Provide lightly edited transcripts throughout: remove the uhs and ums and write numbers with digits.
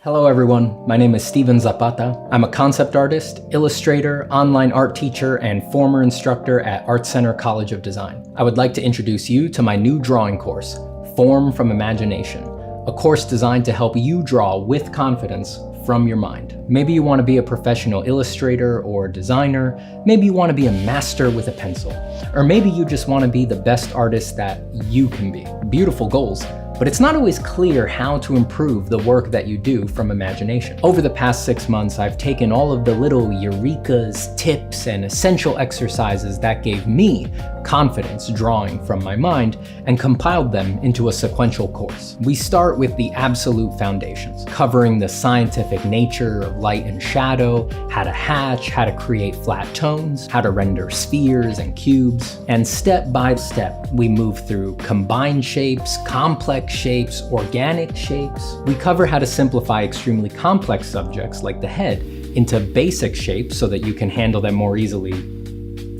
Hello everyone, my name is Steven Zapata. I'm a concept artist, illustrator, online art teacher, and former instructor at Art Center College of Design. I would like to introduce you to my new drawing course, Form from Imagination, a course designed to help you draw with confidence from your mind. Maybe you want to be a professional illustrator or designer, maybe you want to be a master with a pencil, or maybe you just want to be the best artist that you can be. Beautiful goals. But it's not always clear how to improve the work that you do from imagination. Over the past 6 months, I've taken all of the little eurekas, tips, and essential exercises that gave me confidence drawing from my mind and compiled them into a sequential course. We start with the absolute foundations, covering the scientific nature of light and shadow, how to hatch, how to create flat tones, how to render spheres and cubes, and step by step, we move through combined shapes, complex shapes, organic shapes. We cover how to simplify extremely complex subjects like the head into basic shapes so that you can handle them more easily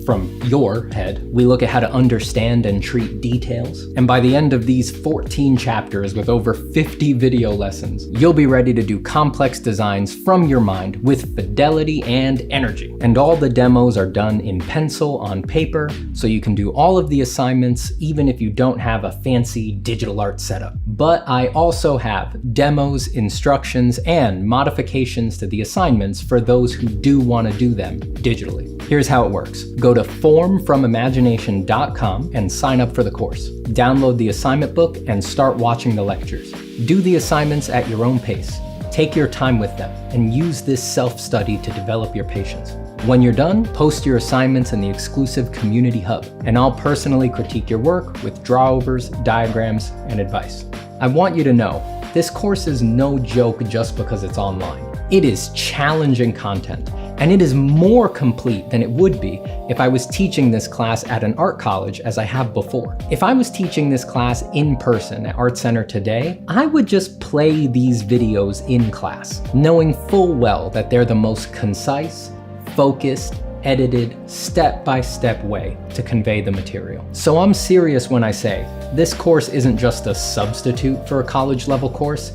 from your head. We look at how to understand and treat details. And by the end of these 14 chapters with over 50 video lessons, you'll be ready to do complex designs from your mind with fidelity and energy. And all the demos are done in pencil on paper, so you can do all of the assignments even if you don't have a fancy digital art setup. But I also have demos, instructions, and modifications to the assignments for those who do want to do them digitally. Here's how it works. Go to formfromimagination.com and sign up for the course. Download the assignment book and start watching the lectures. Do the assignments at your own pace. Take your time with them and use this self-study to develop your patience. When you're done, post your assignments in the exclusive community hub, and I'll personally critique your work with drawovers, diagrams, and advice. I want you to know, this course is no joke just because it's online. It is challenging content, and it is more complete than it would be if I was teaching this class at an art college as I have before. If I was teaching this class in person at Art Center today, I would just play these videos in class, knowing full well that they're the most concise, focused, edited, step-by-step way to convey the material. So I'm serious when I say, this course isn't just a substitute for a college level course,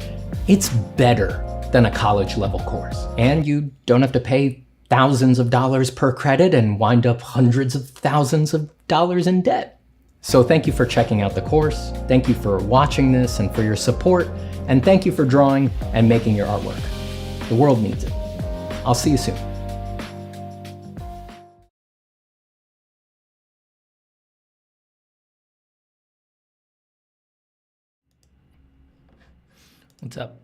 it's better than a college level course. And you don't have to pay thousands of dollars per credit and wind up hundreds of thousands of dollars in debt. So thank you for checking out the course, thank you for watching this and for your support, and thank you for drawing and making your artwork. The world needs it. I'll see you soon. What's up?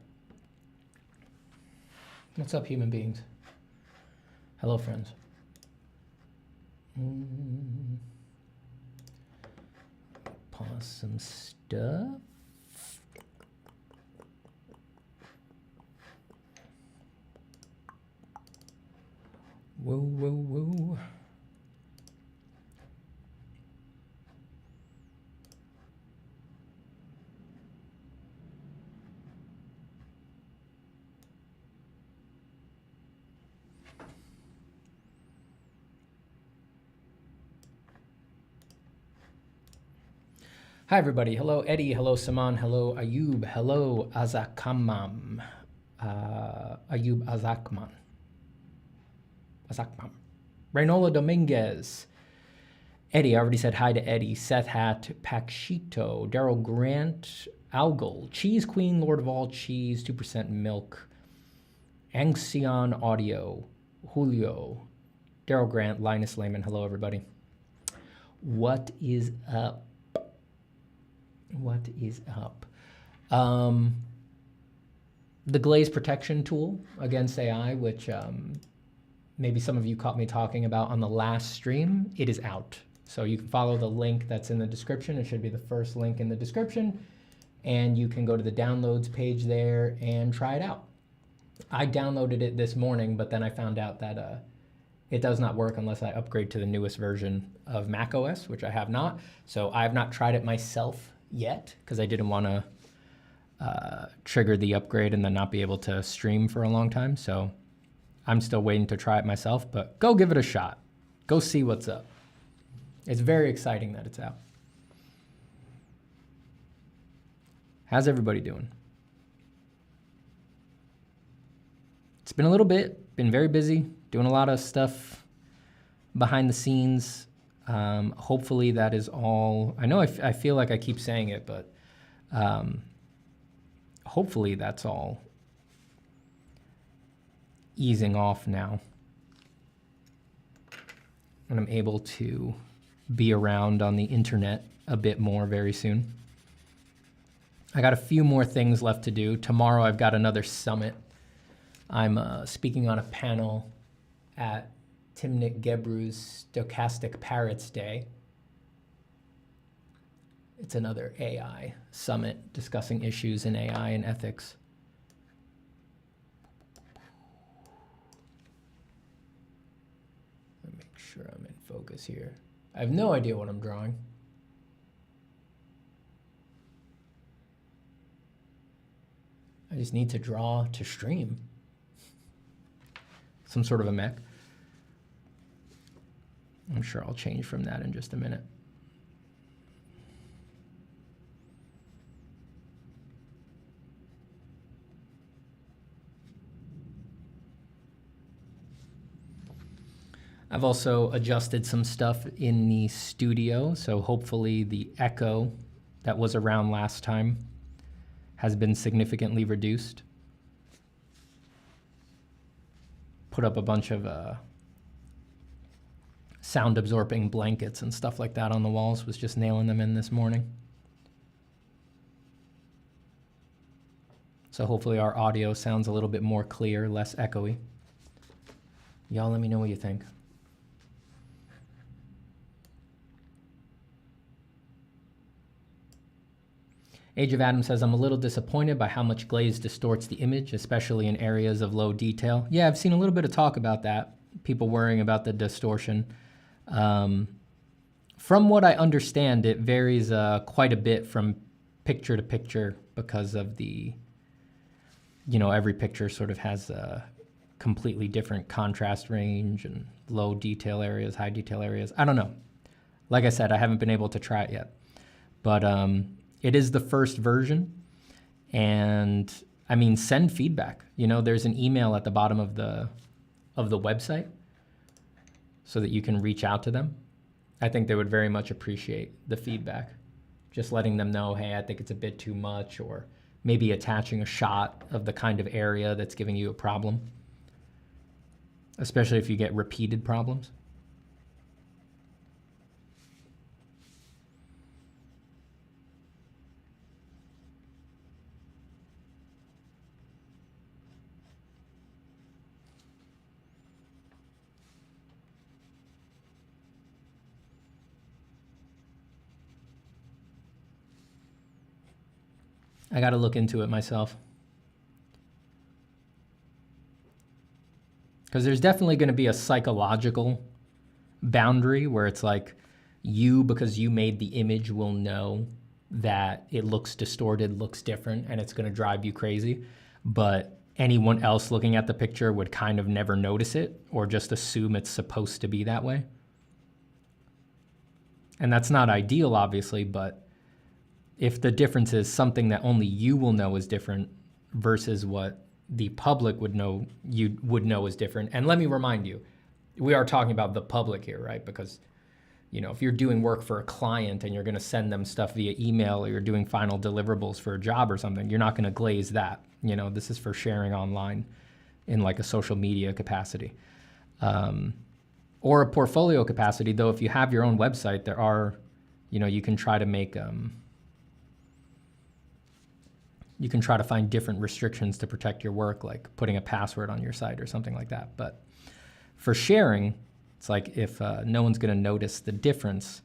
What's up, human beings? Hello, friends. Pause some stuff. Whoa, whoa, whoa. Hi everybody, hello Eddie, hello Saman, hello Ayub, hello Azakamam, Ayub Azakman, Reynola Dominguez, Eddie, I already said hi to Eddie, Seth Hat, Pakshito, Daryl Grant, Algal, Cheese Queen, Lord of All Cheese, 2% Milk, Angxion Audio, Julio, Daryl Grant, Linus Lehman, hello everybody. What is up? What is up? The Glaze protection tool against AI, which maybe some of you caught me talking about on the last stream, it is out. So you can follow the link that's in the description. It should be the first link in the description. And you can go to the downloads page there and try it out. I downloaded it this morning, but then I found out that it does not work unless I upgrade to the newest version of macOS, which I have not. So I have not tried it myself yet because I didn't want to trigger the upgrade and then not be able to stream for a long time. So I'm still waiting to try it myself, but go give it a shot. Go see what's up. It's very exciting that it's out. How's everybody doing? been a little bit, been very busy, doing a lot of stuff behind the scenes. Hopefully that is all. I know I feel like I keep saying it, but hopefully that's all easing off now. And I'm able to be around on the internet a bit more very soon. I got a few more things left to do. Tomorrow I've got another summit. I'm speaking on a panel at Timnit Gebru's Stochastic Parrots Day. It's another AI summit discussing issues in AI and ethics. Let me make sure I'm in focus here. I have no idea what I'm drawing. I just need to draw to stream. Some sort of a mech. I'm sure I'll change from that in just a minute. I've also adjusted some stuff in the studio, so hopefully the echo that was around last time has been significantly reduced. Put up a bunch of sound absorbing blankets and stuff like that on the walls, was just nailing them in this morning. So hopefully our audio sounds a little bit more clear, less echoey. Y'all let me know what you think. Age of Adam says, I'm a little disappointed by how much glaze distorts the image, especially in areas of low detail. Yeah, I've seen a little bit of talk about that, people worrying about the distortion. From what I understand, it varies quite a bit from picture to picture because of the, every picture sort of has a completely different contrast range and low detail areas, high detail areas. I don't know. Like I said, I haven't been able to try it yet. But it is the first version, and I mean, send feedback. There's an email at the bottom of the website so that you can reach out to them. I think they would very much appreciate the feedback. Just letting them know, hey, I think it's a bit too much, or maybe attaching a shot of the kind of area that's giving you a problem, especially if you get repeated problems. I got to look into it myself. Because there's definitely going to be a psychological boundary where it's like you, because you made the image, will know that it looks distorted, looks different, and it's going to drive you crazy. But anyone else looking at the picture would kind of never notice it or just assume it's supposed to be that way. And that's not ideal, obviously, but if the difference is something that only you will know is different versus what the public would know, you would know is different. And let me remind you, we are talking about the public here, right? Because, if you're doing work for a client and you're going to send them stuff via email, or you're doing final deliverables for a job or something, you're not going to glaze that. This is for sharing online in like a social media capacity. Or a portfolio capacity, though. If you have your own website, there are, you can try to make, you can try to find different restrictions to protect your work, like putting a password on your site or something like that. But for sharing, it's like if no one's going to notice the difference,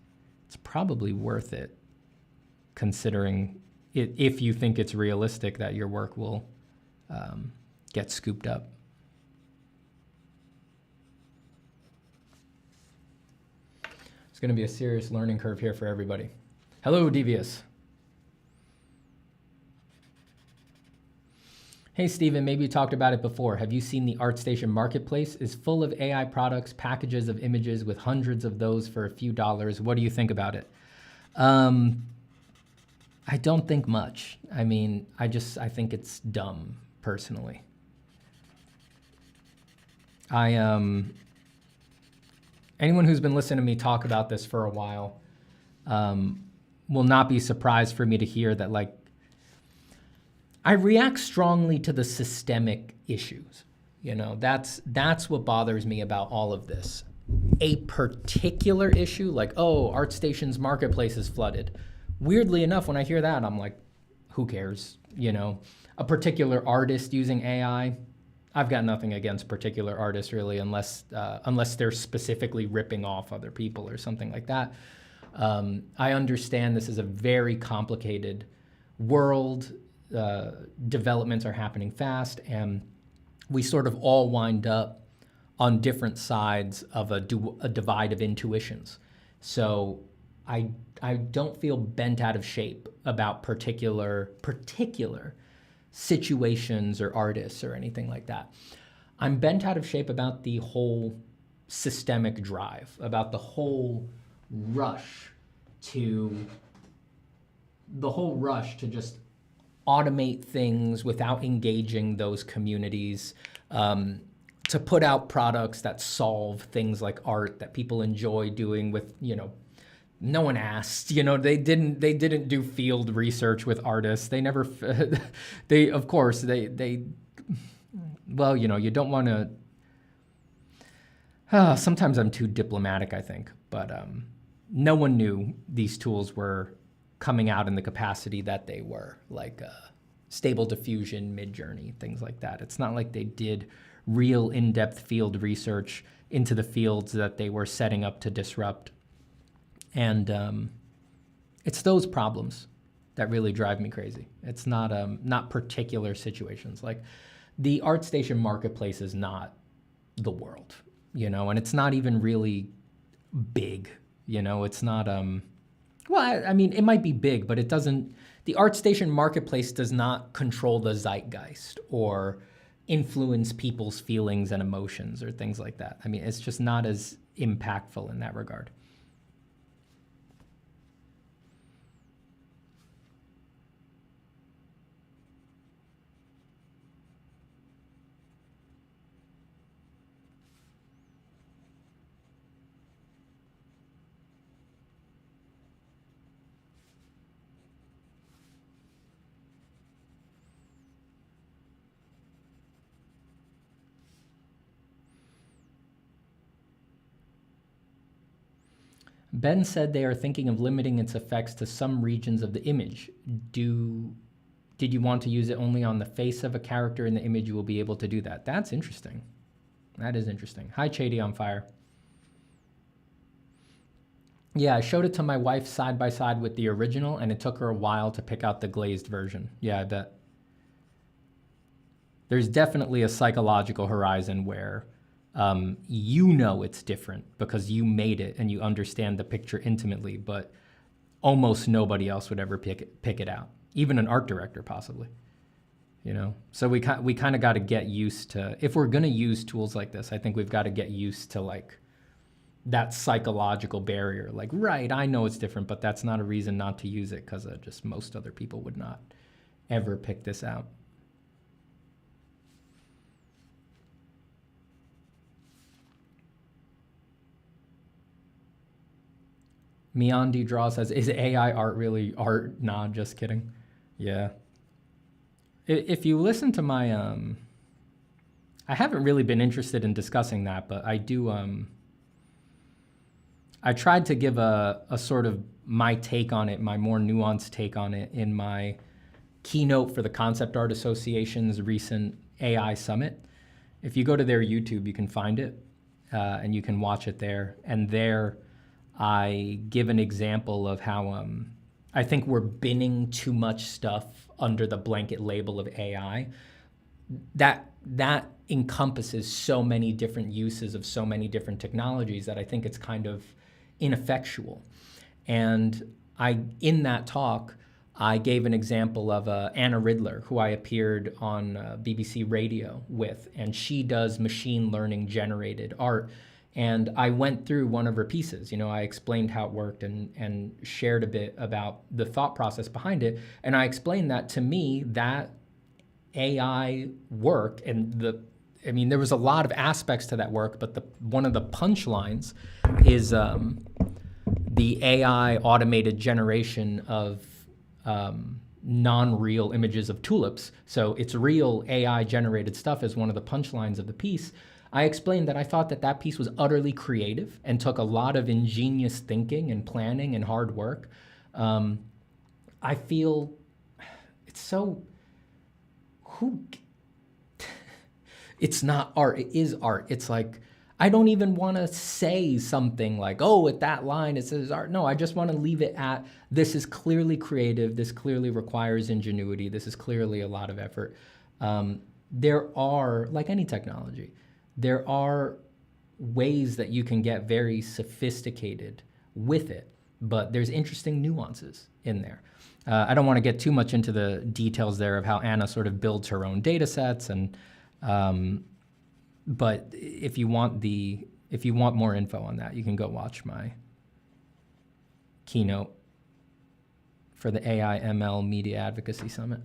it's probably worth it, considering it, if you think it's realistic that your work will get scooped up. It's going to be a serious learning curve here for everybody. Hello, Devious. Hey, Steven, maybe you talked about it before. Have you seen the ArtStation Marketplace is full of AI products, packages of images with hundreds of those for a few dollars. What do you think about it? I don't think much. I mean, I think it's dumb, personally. Anyone who's been listening to me talk about this for a while will not be surprised for me to hear that, like, I react strongly to the systemic issues. You know, that's what bothers me about all of this. A particular issue, like, oh, ArtStation's marketplace is flooded. Weirdly enough, when I hear that, I'm like, who cares? You know, a particular artist using AI, I've got nothing against particular artists really, unless they're specifically ripping off other people or something like that. I understand this is a very complicated world. Developments are happening fast, and we sort of all wind up on different sides of a divide of intuitions. So I don't feel bent out of shape about particular situations or artists or anything like that. I'm bent out of shape about the whole systemic drive, about the whole rush to just automate things without engaging those communities, to put out products that solve things like art that people enjoy doing with, you know, no one asked, you know, they didn't do field research with artists. They never, well, you know, you don't want to, sometimes I'm too diplomatic, I think, but no one knew these tools were coming out in the capacity that they were, like Stable Diffusion, Midjourney, things like that. It's not like they did real in-depth field research into the fields that they were setting up to disrupt. And it's those problems that really drive me crazy. It's not particular situations. Like, the ArtStation marketplace is not the world, you know, and it's not even really big, you know. It's not, well, I mean, it might be big, but it doesn't, the ArtStation marketplace does not control the zeitgeist or influence people's feelings and emotions or things like that. I mean, it's just not as impactful in that regard. Ben said they are thinking of limiting its effects to some regions of the image. Did you want to use it only on the face of a character in the image? You will be able to do that. That's interesting. That is interesting. Hi, Chady on Fire. Yeah, I showed it to my wife side by side with the original, and it took her a while to pick out the glazed version. Yeah, I bet. There's definitely a psychological horizon where you know it's different because you made it and you understand the picture intimately, but almost nobody else would ever pick it out, even an art director possibly, you know? So we kind of got to get used to, if we're going to use tools like this, I think we've got to get used to, like, that psychological barrier. Like, right, I know it's different, but that's not a reason not to use it, because just most other people would not ever pick this out. Miyandi Draw says, is AI art really art? Nah, just kidding. Yeah. If you listen to my, I haven't really been interested in discussing that, but I do, I tried to give a sort of my take on it, my more nuanced take on it in my keynote for the Concept Art Association's recent AI Summit. If you go to their YouTube, you can find it, and you can watch it there. And there, I give an example of how I think we're binning too much stuff under the blanket label of AI. That encompasses so many different uses of so many different technologies that I think it's kind of ineffectual. And in that talk, I gave an example of Anna Riddler, who I appeared on BBC Radio with, and she does machine learning generated art. And I went through one of her pieces. You know, I explained how it worked and shared a bit about the thought process behind it. And I explained that, to me, that AI work and I mean, there was a lot of aspects to that work, but one of the punchlines is the AI automated generation of non-real images of tulips. So it's real AI generated stuff as one of the punchlines of the piece. I explained that I thought that that piece was utterly creative and took a lot of ingenious thinking and planning and hard work. I feel it's so, it's not art, it is art. It's like, I don't even want to say something like, oh, at that line it says art. No, I just want to leave it at, this is clearly creative, this clearly requires ingenuity, this is clearly a lot of effort. There are, like any technology, there are ways that you can get very sophisticated with it, but there's interesting nuances in there. I don't want to get too much into the details there of how Anna sort of builds her own data sets, and but if you want more info on that, you can go watch my keynote for the AI ML Media Advocacy Summit.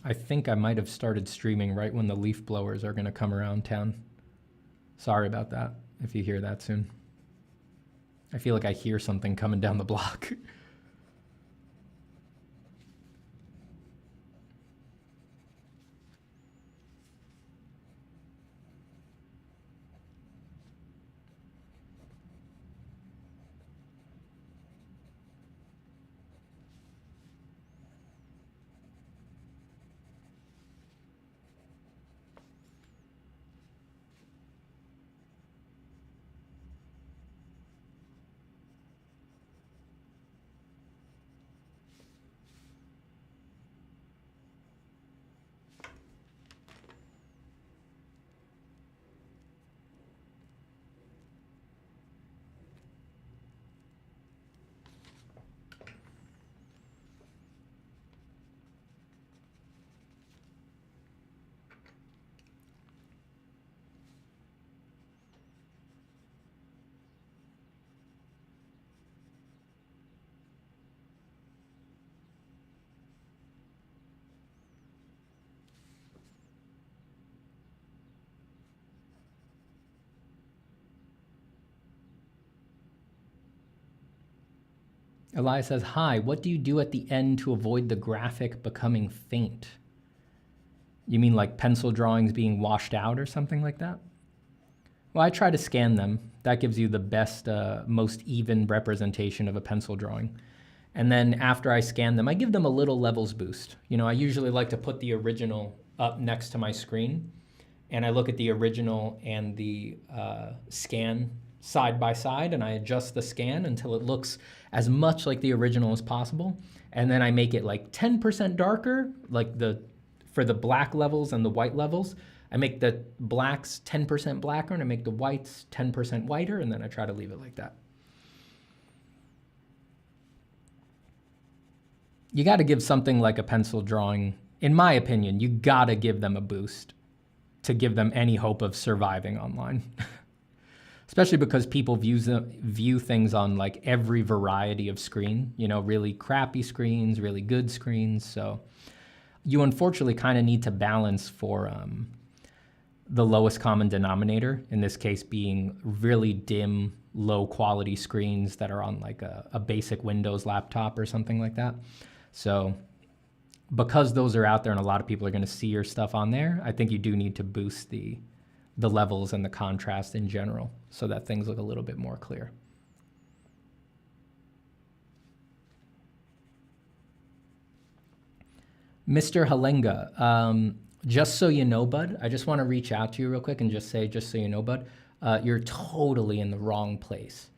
I think I might have started streaming right when the leaf blowers are going to come around town. Sorry about that, if you hear that soon. I feel like I hear something coming down the block. Elias says, hi, what do you do at the end to avoid the graphic becoming faint? You mean like pencil drawings being washed out or something like that? Well, I try to scan them. That gives you the best, most even representation of a pencil drawing. And then after I scan them, I give them a little levels boost. You know, I usually like to put the original up next to my screen, and I look at the original and the scan side by side, and I adjust the scan until it looks as much like the original as possible. And then I make it like 10% darker, like for the black levels and the white levels. I make the blacks 10% blacker and I make the whites 10% whiter, and then I try to leave it like that. You got to give something like a pencil drawing, in my opinion, you got to give them a boost to give them any hope of surviving online. Especially because people view things on like every variety of screen, you know, really crappy screens, really good screens. So you unfortunately kind of need to balance for the lowest common denominator, in this case being really dim, low quality screens that are on like a basic Windows laptop or something like that. So because those are out there and a lot of people are going to see your stuff on there, I think you do need to boost the the levels and the contrast in general so that things look a little bit more clear. Mr. Halenga, just so you know, bud, I just want to reach out to you real quick and just say, just so you know, bud, you're totally in the wrong place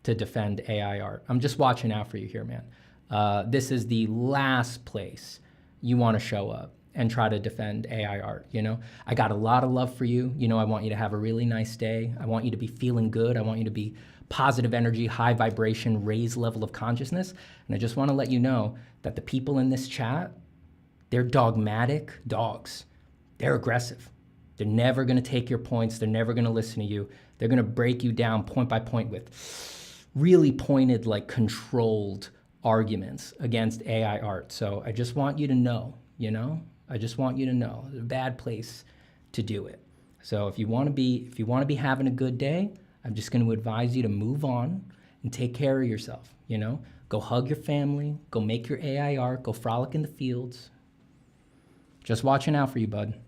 to defend AI art. I'm just watching out for you here, man. This is the last place you want to show up and try to defend AI art, you know? I got a lot of love for you. You know, I want you to have a really nice day. I want you to be feeling good. I want you to be positive energy, high vibration, raised level of consciousness. And I just want to let you know that the people in this chat, they're dogmatic dogs. They're aggressive. They're never going to take your points. They're never going to listen to you. They're going to break you down point by point with really pointed, like controlled arguments against AI art. So I just want you to know, you know? I just want you to know, it's a bad place to do it. So if you want to be having a good day, I'm just going to advise you to move on and take care of yourself, you know? Go hug your family, go make your AI art, go frolic in the fields. Just watching out for you, bud.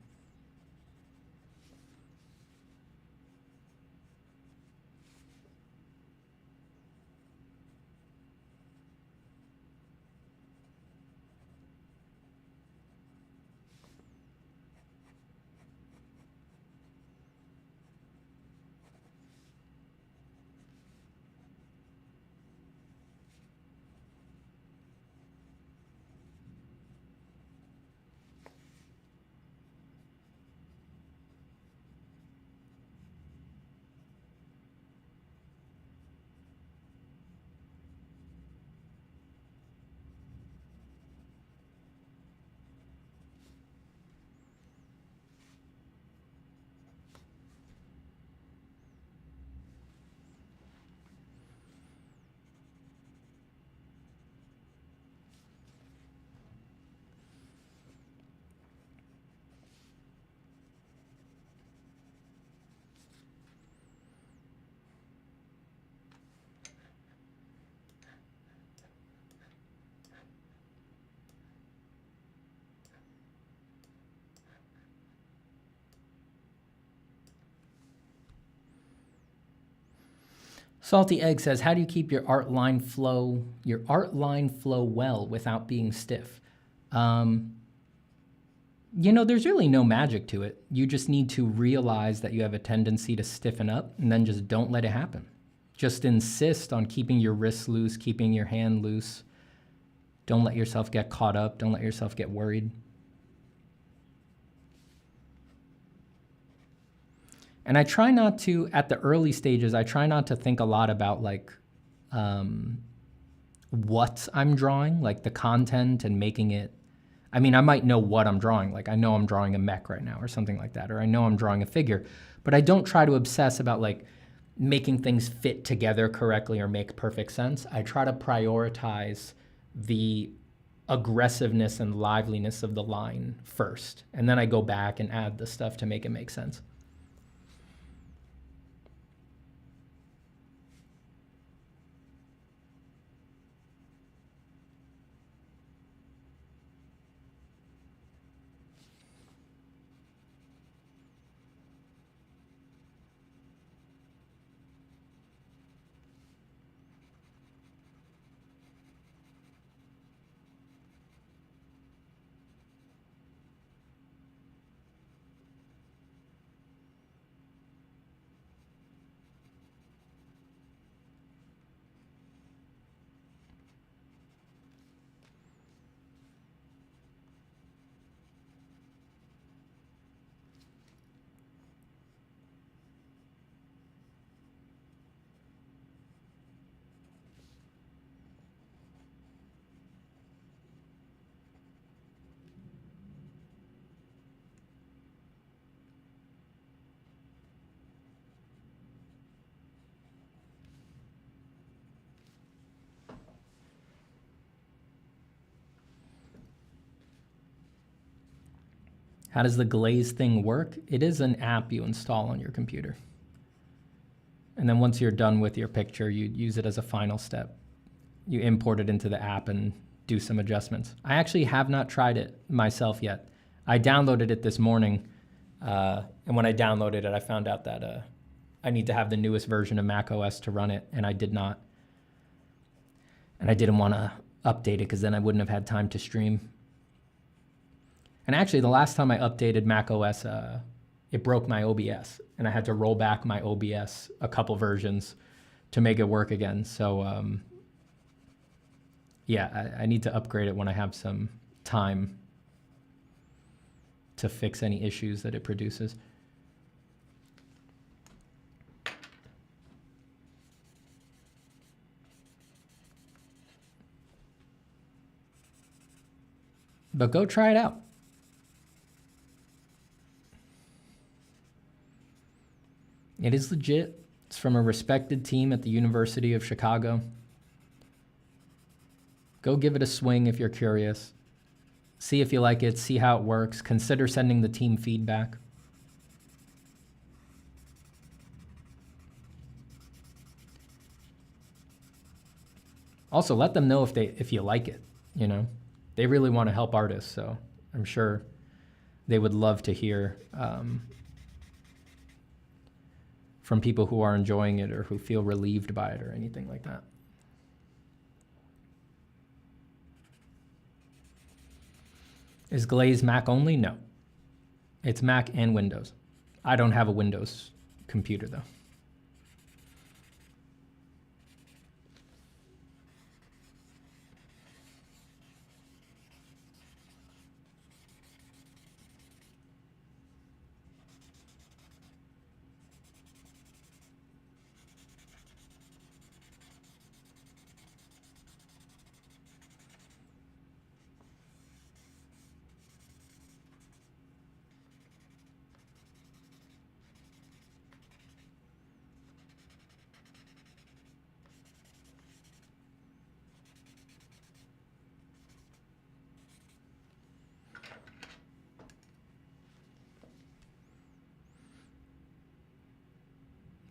Salty Egg says, how do you keep your art line flow well without being stiff? You know, there's really no magic to it. You just need to realize that you have a tendency to stiffen up and then just don't let it happen. Just insist on keeping your wrists loose, keeping your hand loose. Don't let yourself get caught up. Don't let yourself get worried. And I try not to, at the early stages, I try not to think a lot about like what I'm drawing, like the content and making it. I mean, I might know what I'm drawing. Like I know I'm drawing a mech right now or something like that, or I know I'm drawing a figure, but I don't try to obsess about like making things fit together correctly or make perfect sense. I try to prioritize the aggressiveness and liveliness of the line first, and then I go back and add the stuff to make it make sense. How does the Glaze thing work? It is an app you install on your computer. And then once you're done with your picture, you use it as a final step. You import it into the app and do some adjustments. I actually have not tried it myself yet. I downloaded it this morning And when I downloaded it, I found out that I need to have the newest version of Mac OS to run it, and I did not. And I didn't want to update it because then I wouldn't have had time to stream. And actually, the last time I updated Mac OS, it broke my OBS, and I had to roll back my OBS a couple versions to make it work again. So yeah, I need to upgrade it when I have some time to fix any issues that it produces. But go try it out. It is legit. It's from a respected team at the University of Chicago. Go give it a swing if you're curious. See if you like it, see how it works. Consider sending the team feedback. Also, let them know if you like it, you know. They really want to help artists, so I'm sure they would love to hear from people who are enjoying it or who feel relieved by it or anything like that. Is Glaze Mac only? No. It's Mac and Windows. I don't have a Windows computer though.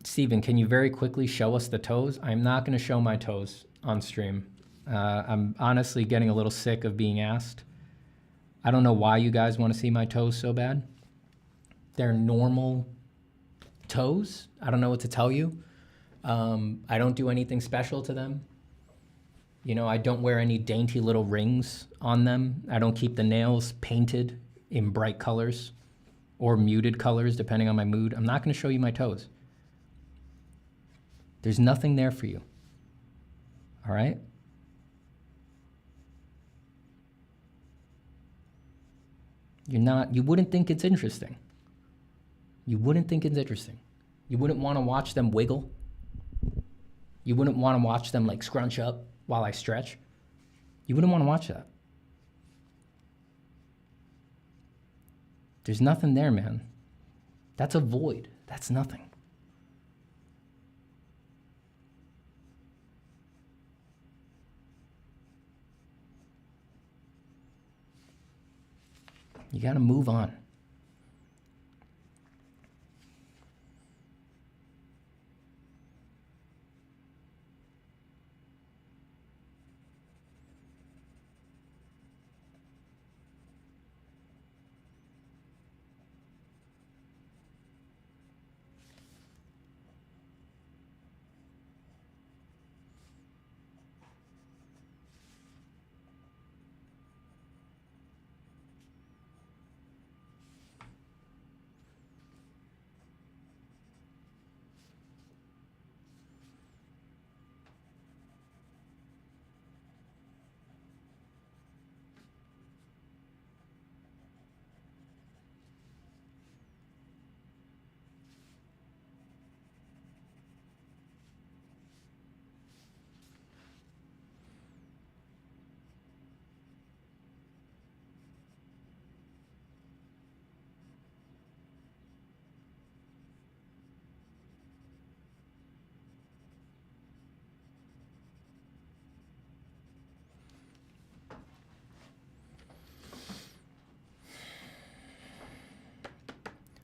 Steven, can you very quickly show us the toes? I'm not going to show my toes on stream. I'm honestly getting a little sick of being asked. I don't know why you guys want to see my toes so bad. They're normal toes. I don't know what to tell you. I don't do anything special to them. You know, I don't wear any dainty little rings on them. I don't keep the nails painted in bright colors or muted colors, depending on my mood. I'm not going to show you my toes. There's nothing there for you. All right? You wouldn't think it's interesting. You wouldn't think it's interesting. You wouldn't want to watch them wiggle. You wouldn't want to watch them like scrunch up while I stretch. You wouldn't want to watch that. There's nothing there, man. That's a void. That's nothing. You got to move on.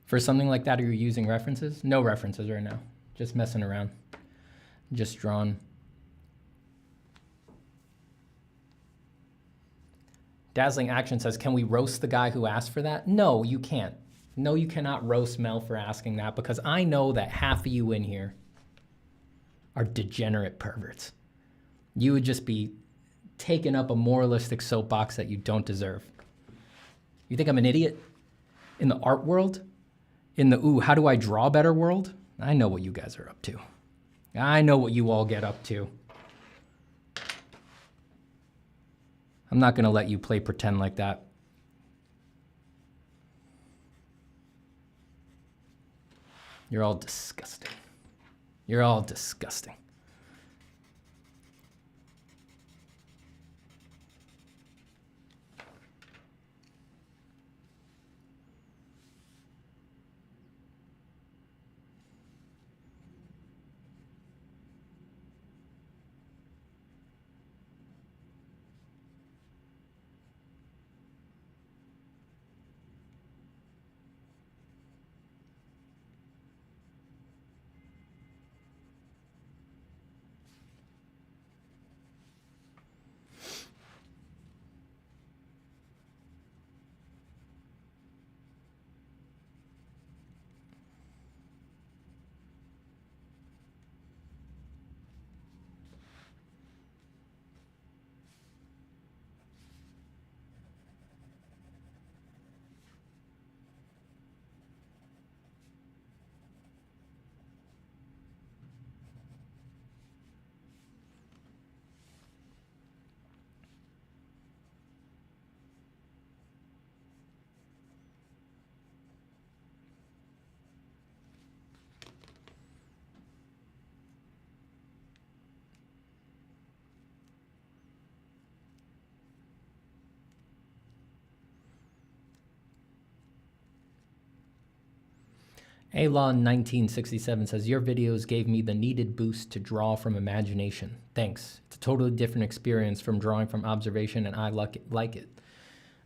For something like that, are you using references? No references right now. Just messing around. Just drawn. Dazzling Action says, can we roast the guy who asked for that? No, you can't. No, you cannot roast Mel for asking that, because I know that half of you in here are degenerate perverts. You would just be taking up a moralistic soapbox that you don't deserve. You think I'm an idiot? In the art world? In the, ooh, how do I draw better world? I know what you guys are up to. I know what you all get up to. I'm not gonna let you play pretend like that. You're all disgusting. You're all disgusting. Alon1967 says, your videos gave me the needed boost to draw from imagination. Thanks. It's a totally different experience from drawing from observation, and I like it.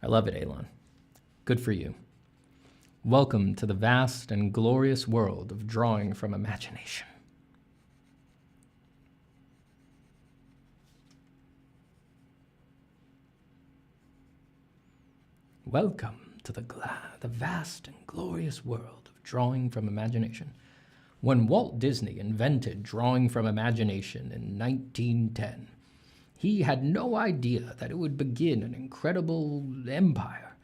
I love it, Alon. Good for you. Welcome to the vast and glorious world of drawing from imagination. Welcome to the vast and glorious world of drawing from imagination. When Walt Disney invented drawing from imagination in 1910, he had no idea that it would begin an incredible empire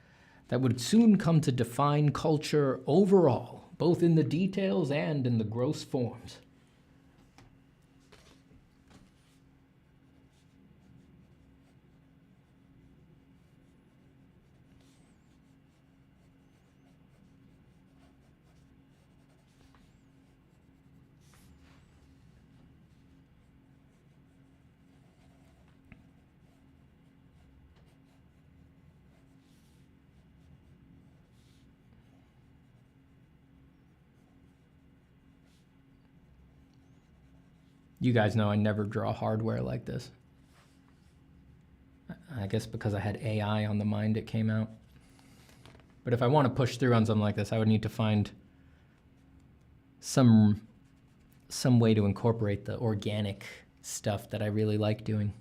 that would soon come to define culture overall, both in the details and in the gross forms. You guys know I never draw hardware like this. I guess because I had AI on the mind it came out. But if I want to push through on something like this, I would need to find some way to incorporate the organic stuff that I really like doing.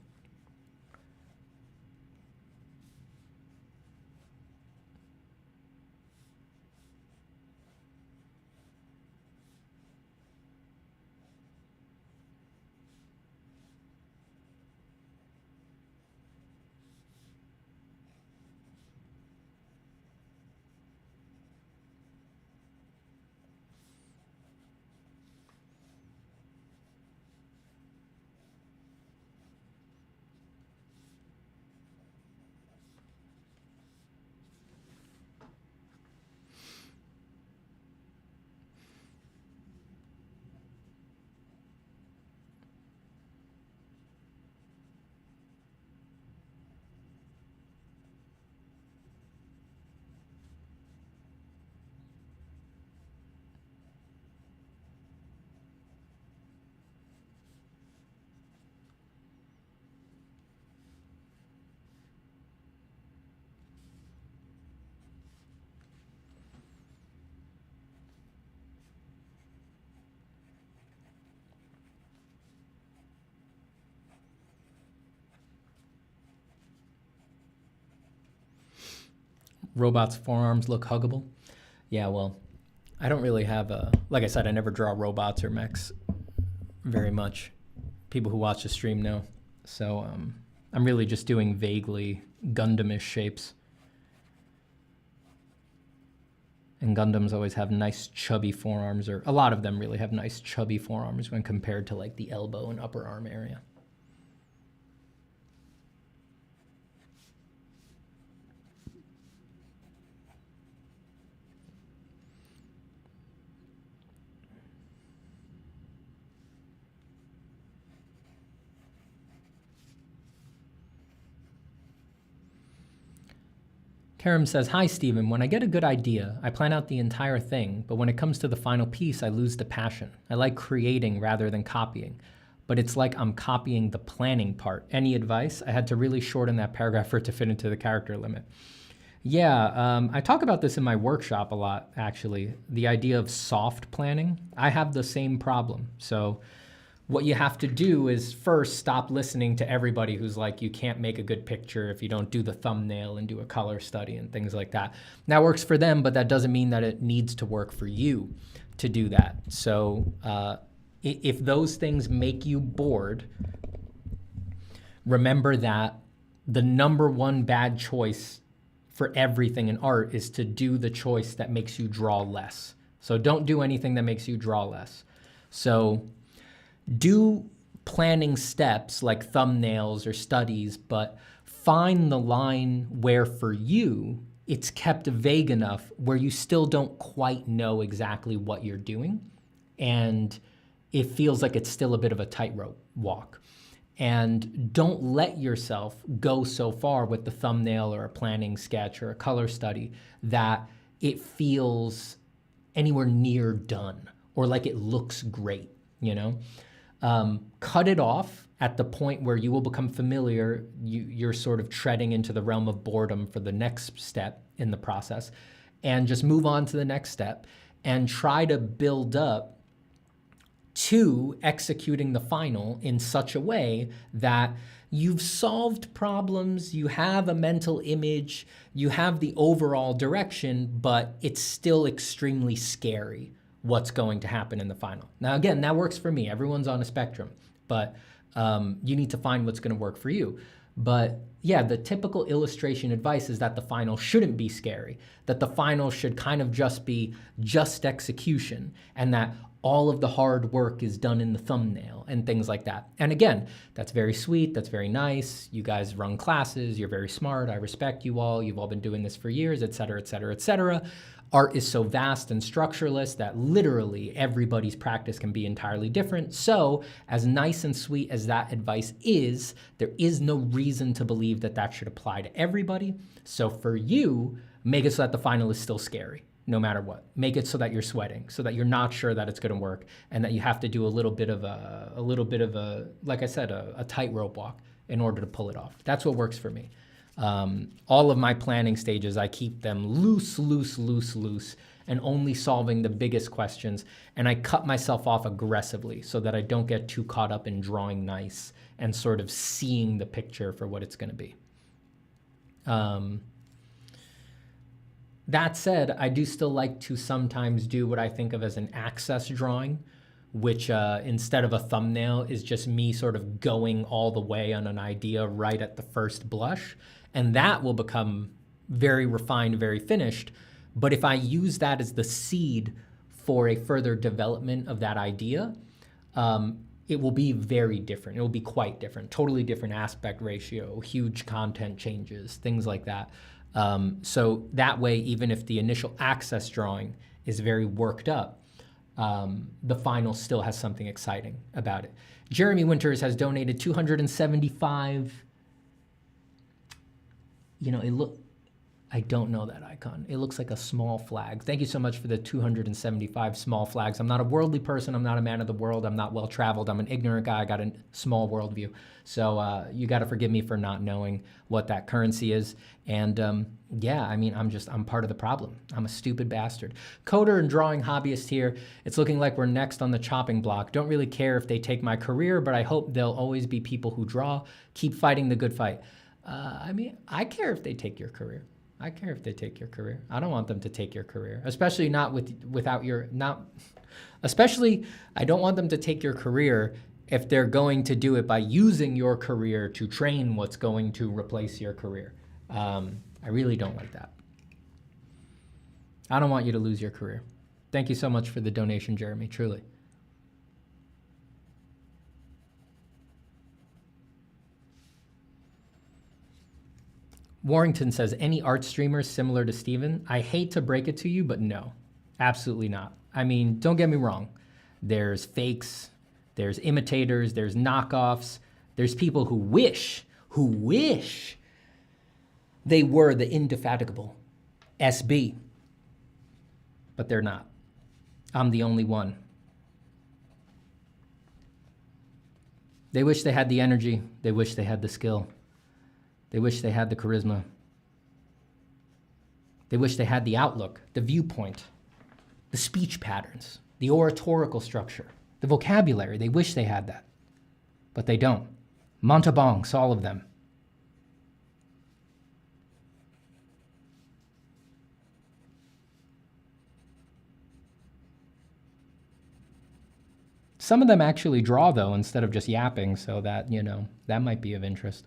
Robot's forearms look huggable. Yeah, well, I don't really have a, like I said, I never draw robots or mechs very much. People who watch the stream know. So I'm really just doing vaguely Gundam-ish shapes. And Gundams always have nice chubby forearms, or a lot of them really have nice chubby forearms when compared to like the elbow and upper arm area. Karam says, hi, Stephen. When I get a good idea, I plan out the entire thing, but when it comes to the final piece, I lose the passion. I like creating rather than copying, but it's like I'm copying the planning part. Any advice? I had to really shorten that paragraph for it to fit into the character limit. Yeah, I talk about this in my workshop a lot, actually. The idea of soft planning. I have the same problem. So what you have to do is first stop listening to everybody who's like, you can't make a good picture if you don't do the thumbnail and do a color study and things like that. That works for them, but that doesn't mean that it needs to work for you to do that. So if those things make you bored, remember that the #1 bad choice for everything in art is to do the choice that makes you draw less. So don't do anything that makes you draw less. So do planning steps like thumbnails or studies, but find the line where for you, it's kept vague enough where you still don't quite know exactly what you're doing. And it feels like it's still a bit of a tightrope walk. And don't let yourself go so far with the thumbnail or a planning sketch or a color study that it feels anywhere near done or like it looks great, you know? Cut it off at the point where you will become familiar. You're sort of treading into the realm of boredom for the next step in the process, and just move on to the next step and try to build up to executing the final in such a way that you've solved problems, you have a mental image, you have the overall direction, but it's still extremely scary what's going to happen in the final. Now, again, that works for me. Everyone's on a spectrum, but you need to find what's going to work for you. But yeah, the typical illustration advice is that the final shouldn't be scary, that the final should kind of just be just execution, and that all of the hard work is done in the thumbnail and things like that. And again, that's very sweet, that's very nice. You guys run classes, you're very smart, I respect you all, you've all been doing this for years, et cetera, et cetera, et cetera. Art is so vast and structureless that literally everybody's practice can be entirely different. So as nice and sweet as that advice is, there is no reason to believe that that should apply to everybody. So for you, make it so that the final is still scary, no matter what. Make it so that you're sweating, so that you're not sure that it's going to work, and that you have to do a little bit of a, like I said, a tightrope walk in order to pull it off. That's what works for me. All of my planning stages, I keep them loose, and only solving the biggest questions. And I cut myself off aggressively so that I don't get too caught up in drawing nice and sort of seeing the picture for what it's going to be. That said, I do still like to sometimes do what I think of as an access drawing, which instead of a thumbnail is just me sort of going all the way on an idea right at the first blush. And that will become very refined, very finished. But if I use that as the seed for a further development of that idea, it will be very different. It will be quite different, totally different aspect ratio, huge content changes, things like that. So that way, even if the initial access drawing is very worked up, the final still has something exciting about it. Jeremy Winters has donated 275. You know, I don't know that icon. It looks like a small flag. Thank you so much for the 275 small flags. I'm not a worldly person. I'm not a man of the world. I'm not well-traveled. I'm an ignorant guy. I got a small worldview. So you got to forgive me for not knowing what that currency is. And yeah, I mean, I'm part of the problem. I'm a stupid bastard. Coder and drawing hobbyist here. It's looking like we're next on the chopping block. Don't really care if they take my career, but I hope there'll always be people who draw. Keep fighting the good fight. I mean, I care if they take your career. I care if they take your career. I don't want them to take your career, especially not without your, especially I don't want them to take your career if they're going to do it by using your career to train what's going to replace your career. I really don't like that. I don't want you to lose your career. Thank you so much for the donation, Jeremy, truly. Warrington says, any art streamers similar to Steven? I hate to break it to you, but no, absolutely not. I mean, don't get me wrong. There's fakes, there's imitators, there's knockoffs, there's people who wish they were the indefatigable SB, but they're not. I'm the only one. They wish they had the energy. They wish they had the skill. They wish they had the charisma. They wish they had the outlook, the viewpoint, the speech patterns, the oratorical structure, the vocabulary. They wish they had that, but they don't. Montaubanks, all of them. Some of them actually draw, though, instead of just yapping, so that, you know, that might be of interest.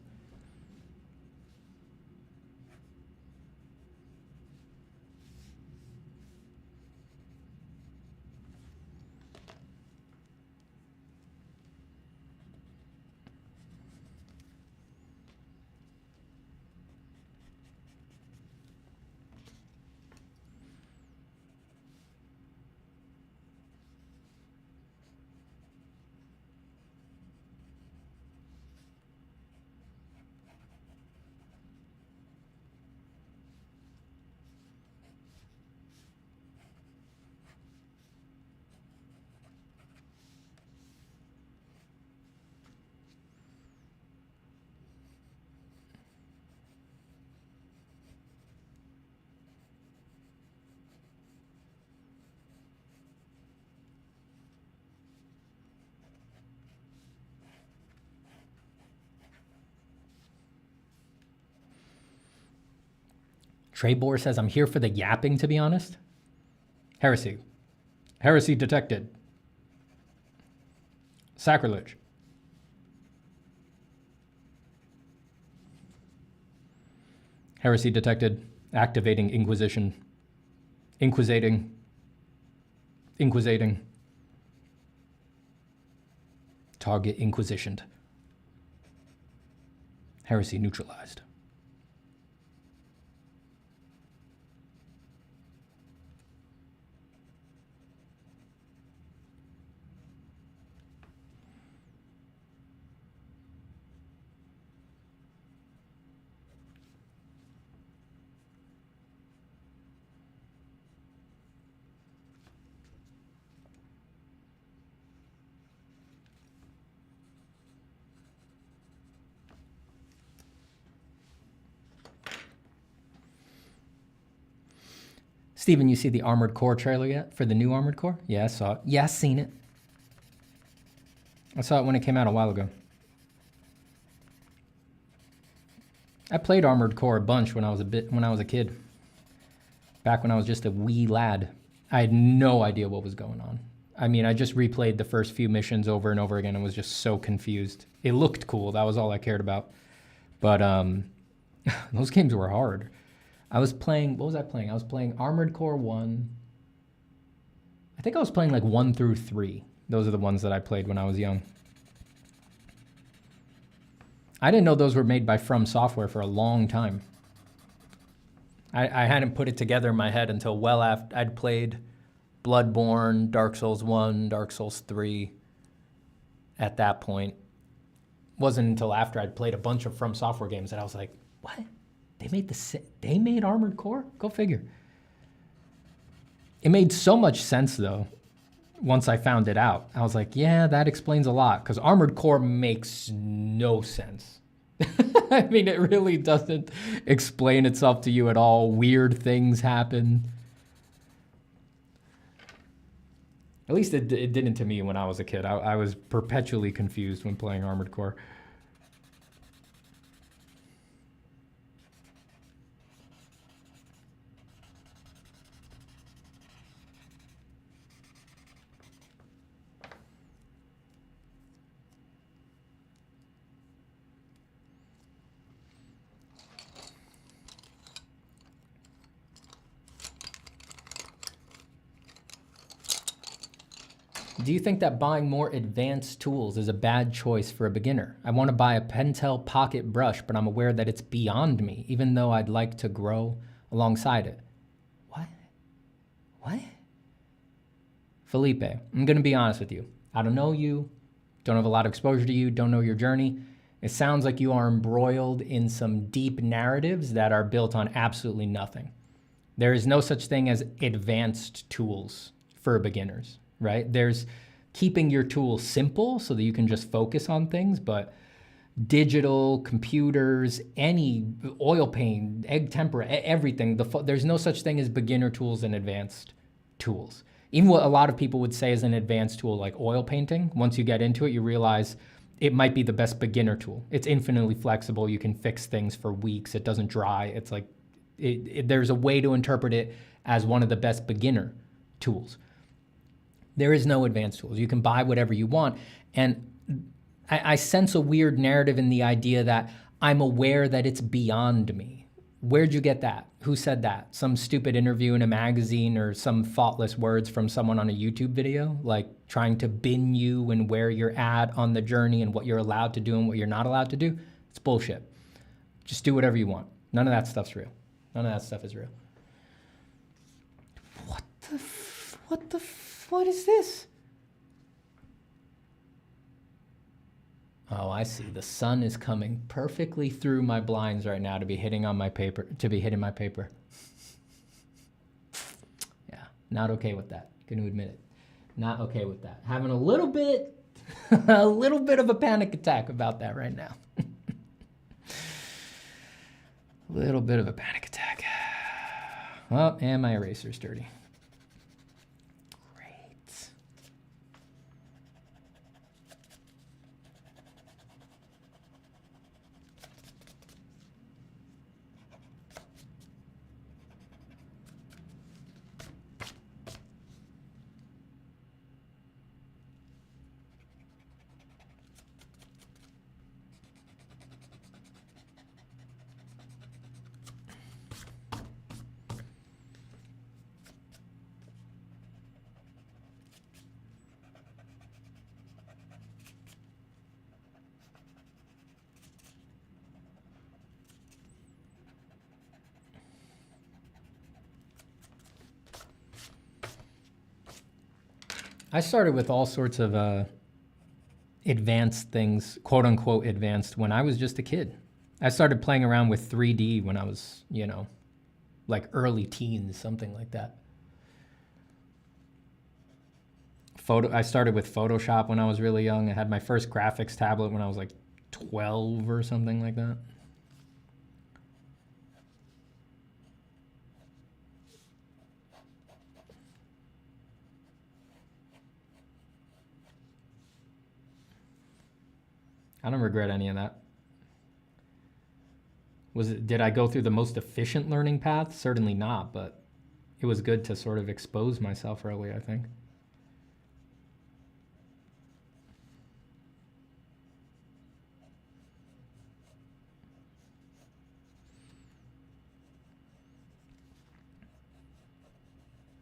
Trebor says, I'm here for the yapping, to be honest. Heresy. Heresy detected. Sacrilege. Heresy detected. Activating Inquisition. Inquisiting. Inquisiting. Target inquisitioned. Heresy neutralized. Steven, you see the Armored Core trailer yet for the new Armored Core? Yeah, I saw it. Yeah, I seen it. I saw it when it came out a while ago. I played Armored Core a bunch when I was a kid. Back when I was just a wee lad. I had no idea what was going on. I mean, I just replayed the first few missions over and over again and was just so confused. It looked cool. That was all I cared about. But those games were hard. I was playing, what was I playing? I was playing Armored Core 1. I think I was playing like 1 through 3. Those are the ones that I played when I was young. I didn't know those were made by From Software for a long time. I hadn't put it together in my head until well after I'd played Bloodborne, Dark Souls 1, Dark Souls 3 at that point. Wasn't until after I'd played a bunch of From Software games that I was like, what? They made Armored Core? Go figure. It made so much sense, though, once I found it out. I was like, yeah, that explains a lot, because Armored Core makes no sense. I mean, it really doesn't explain itself to you at all. Weird things happen. At least it didn't to me when I was a kid. I was perpetually confused when playing Armored Core. Do you think that buying more advanced tools is a bad choice for a beginner? I want to buy a Pentel pocket brush, but I'm aware that it's beyond me, even though I'd like to grow alongside it. What? Felipe, I'm going to be honest with you. I don't know you, don't have a lot of exposure to you, don't know your journey. It sounds like you are embroiled in some deep narratives that are built on absolutely nothing. There is no such thing as advanced tools for beginners, right? There's keeping your tools simple so that you can just focus on things, but digital, computers, any oil paint, egg tempera, everything, there's no such thing as beginner tools and advanced tools. Even what a lot of people would say is an advanced tool like oil painting, once you get into it, you realize it might be the best beginner tool. It's infinitely flexible. You can fix things for weeks. It doesn't dry. It's like, there's a way to interpret it as one of the best beginner tools. There is no advanced tools. You can buy whatever you want. And I sense a weird narrative in the idea that I'm aware that it's beyond me. Where'd you get that? Who said that? Some stupid interview in a magazine or some thoughtless words from someone on a YouTube video, like trying to bin you and where you're at on the journey and what you're allowed to do and what you're not allowed to do? It's bullshit. Just do whatever you want. None of that stuff's real. None of that stuff is real. What is this? Oh, I see. The sun is coming perfectly through my blinds right now to be hitting on my paper, my paper. Yeah, not okay with that. Gonna admit it. Not okay with that. Having a little bit of a panic attack about that right now. A little bit of a panic attack. Oh, and my eraser's dirty. I started with all sorts of advanced things, quote unquote advanced, when I was just a kid. I started playing around with 3D when I was, like early teens, something like that. I started with Photoshop when I was really young. I had my first graphics tablet when I was like 12 or something like that. I don't regret any of that. Did I go through the most efficient learning path? Certainly not, but it was good to sort of expose myself early, I think.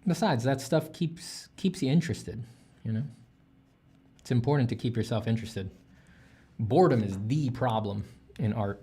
Besides, that stuff keeps you interested, It's important to keep yourself interested. Boredom is the problem in art.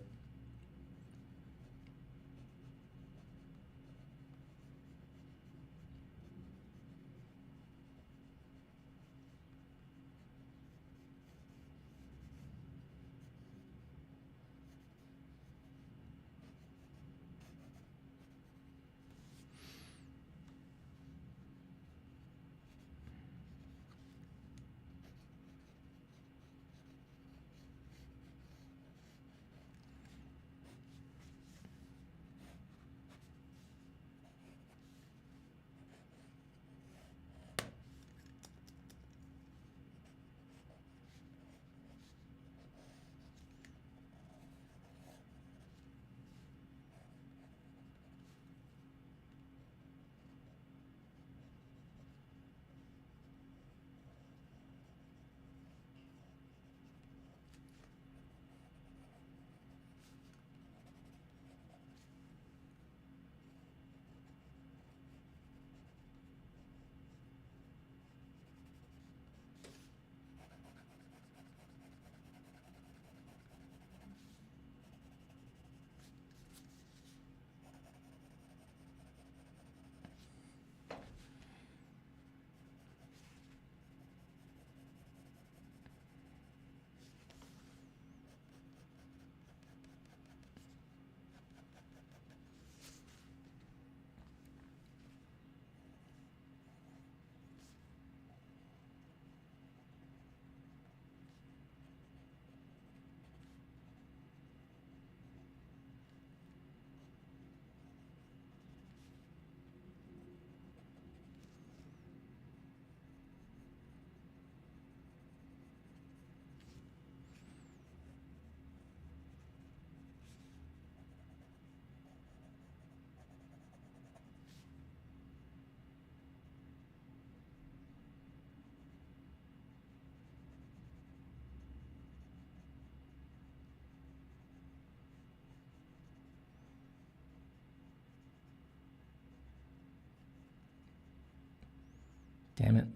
Damn it.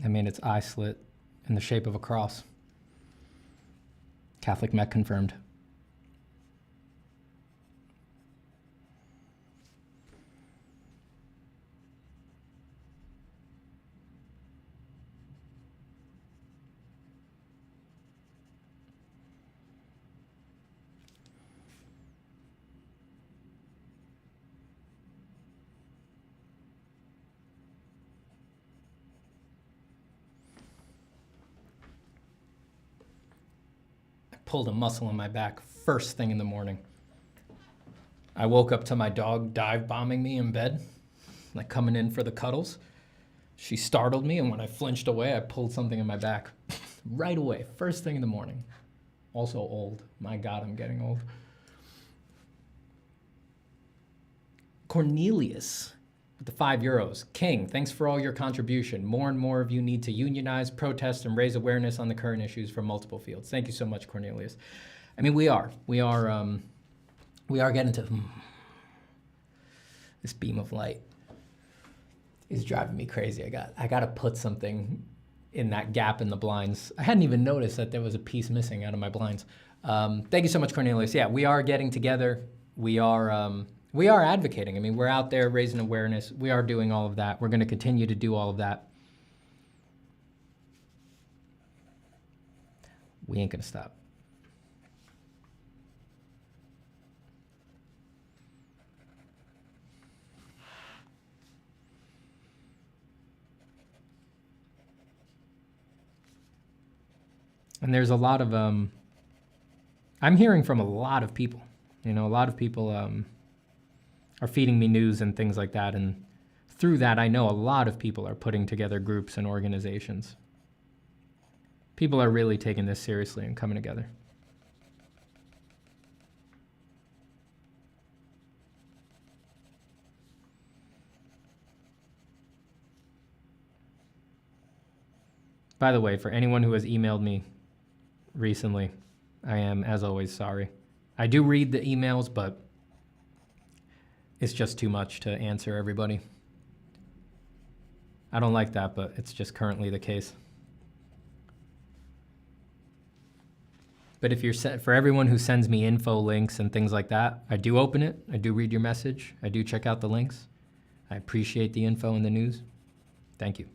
I made its eye slit in the shape of a cross. Catholic mech confirmed. Pulled a muscle in my back first thing in the morning. I woke up to my dog dive bombing me in bed, like coming in for the cuddles. She startled me, and when I flinched away, I pulled something in my back right away, first thing in the morning. Also old. My God, I'm getting old. Cornelius with the €5. King, thanks for all your contribution. More and more of you need to unionize, protest, and raise awareness on the current issues from multiple fields. Thank you so much, Cornelius. I mean, we are getting to this beam of light is driving me crazy. I got to put something in that gap in the blinds. I hadn't even noticed that there was a piece missing out of my blinds. Thank you so much, Cornelius. Yeah, we are getting together. We are advocating. I mean, we're out there raising awareness. We are doing all of that. We're going to continue to do all of that. We ain't going to stop. And there's a lot of, I'm hearing from a lot of people. You know, a lot of people are feeding me news and things like that. And through that, I know a lot of people are putting together groups and organizations. People are really taking this seriously and coming together. By the way, for anyone who has emailed me recently, I am, as always, sorry. I do read the emails, but it's just too much to answer everybody. I don't like that, but it's just currently the case. But if you're for everyone who sends me info links and things like that, I do open it. I do read your message. I do check out the links. I appreciate the info and the news. Thank you.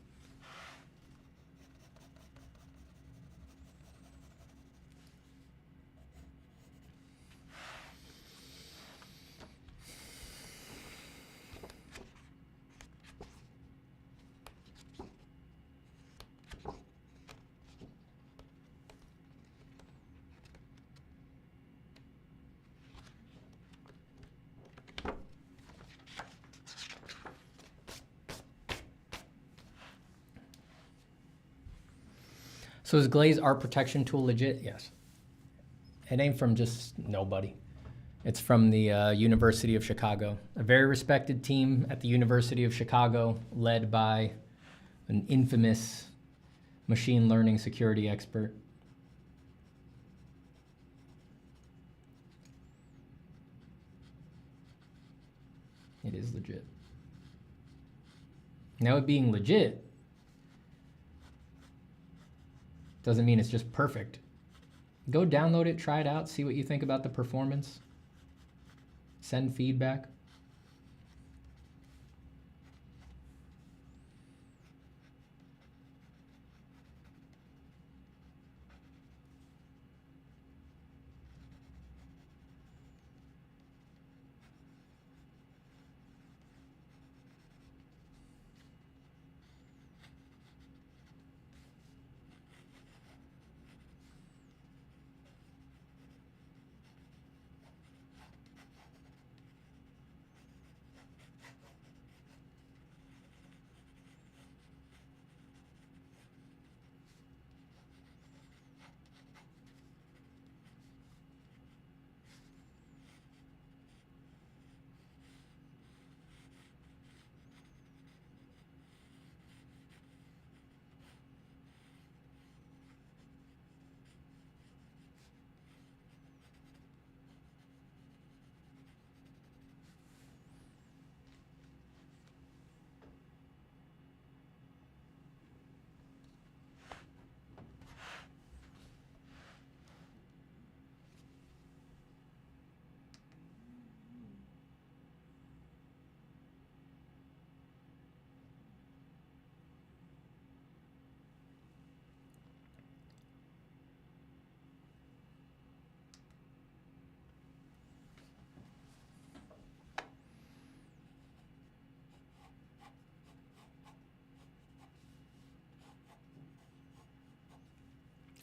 So is Glaze art protection tool legit? Yes. It ain't from just nobody. It's from the University of Chicago, a very respected team at the University of Chicago, led by an infamous machine learning security expert. It is legit. Now, it being legit doesn't mean it's just perfect. Go download it, try it out, see what you think about the performance. Send feedback.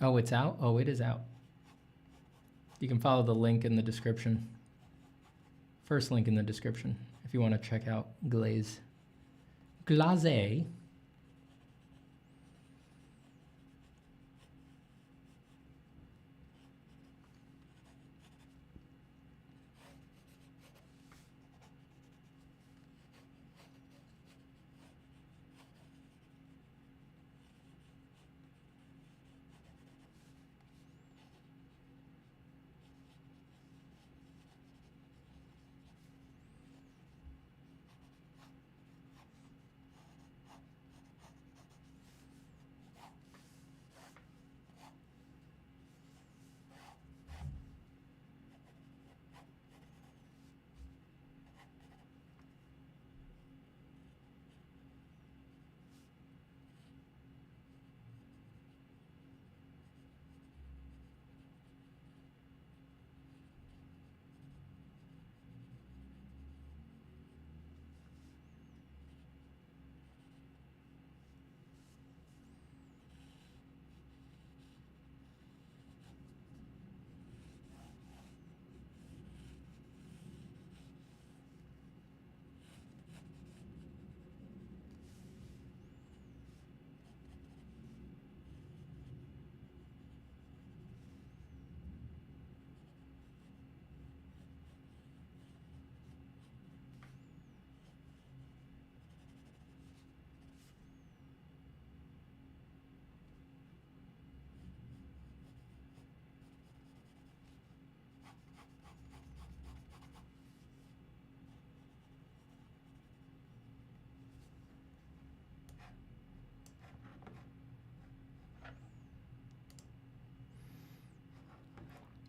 Oh, it's out? Oh, it is out. You can follow the link in the description. First link in the description if you want to check out Glaze. Glaze.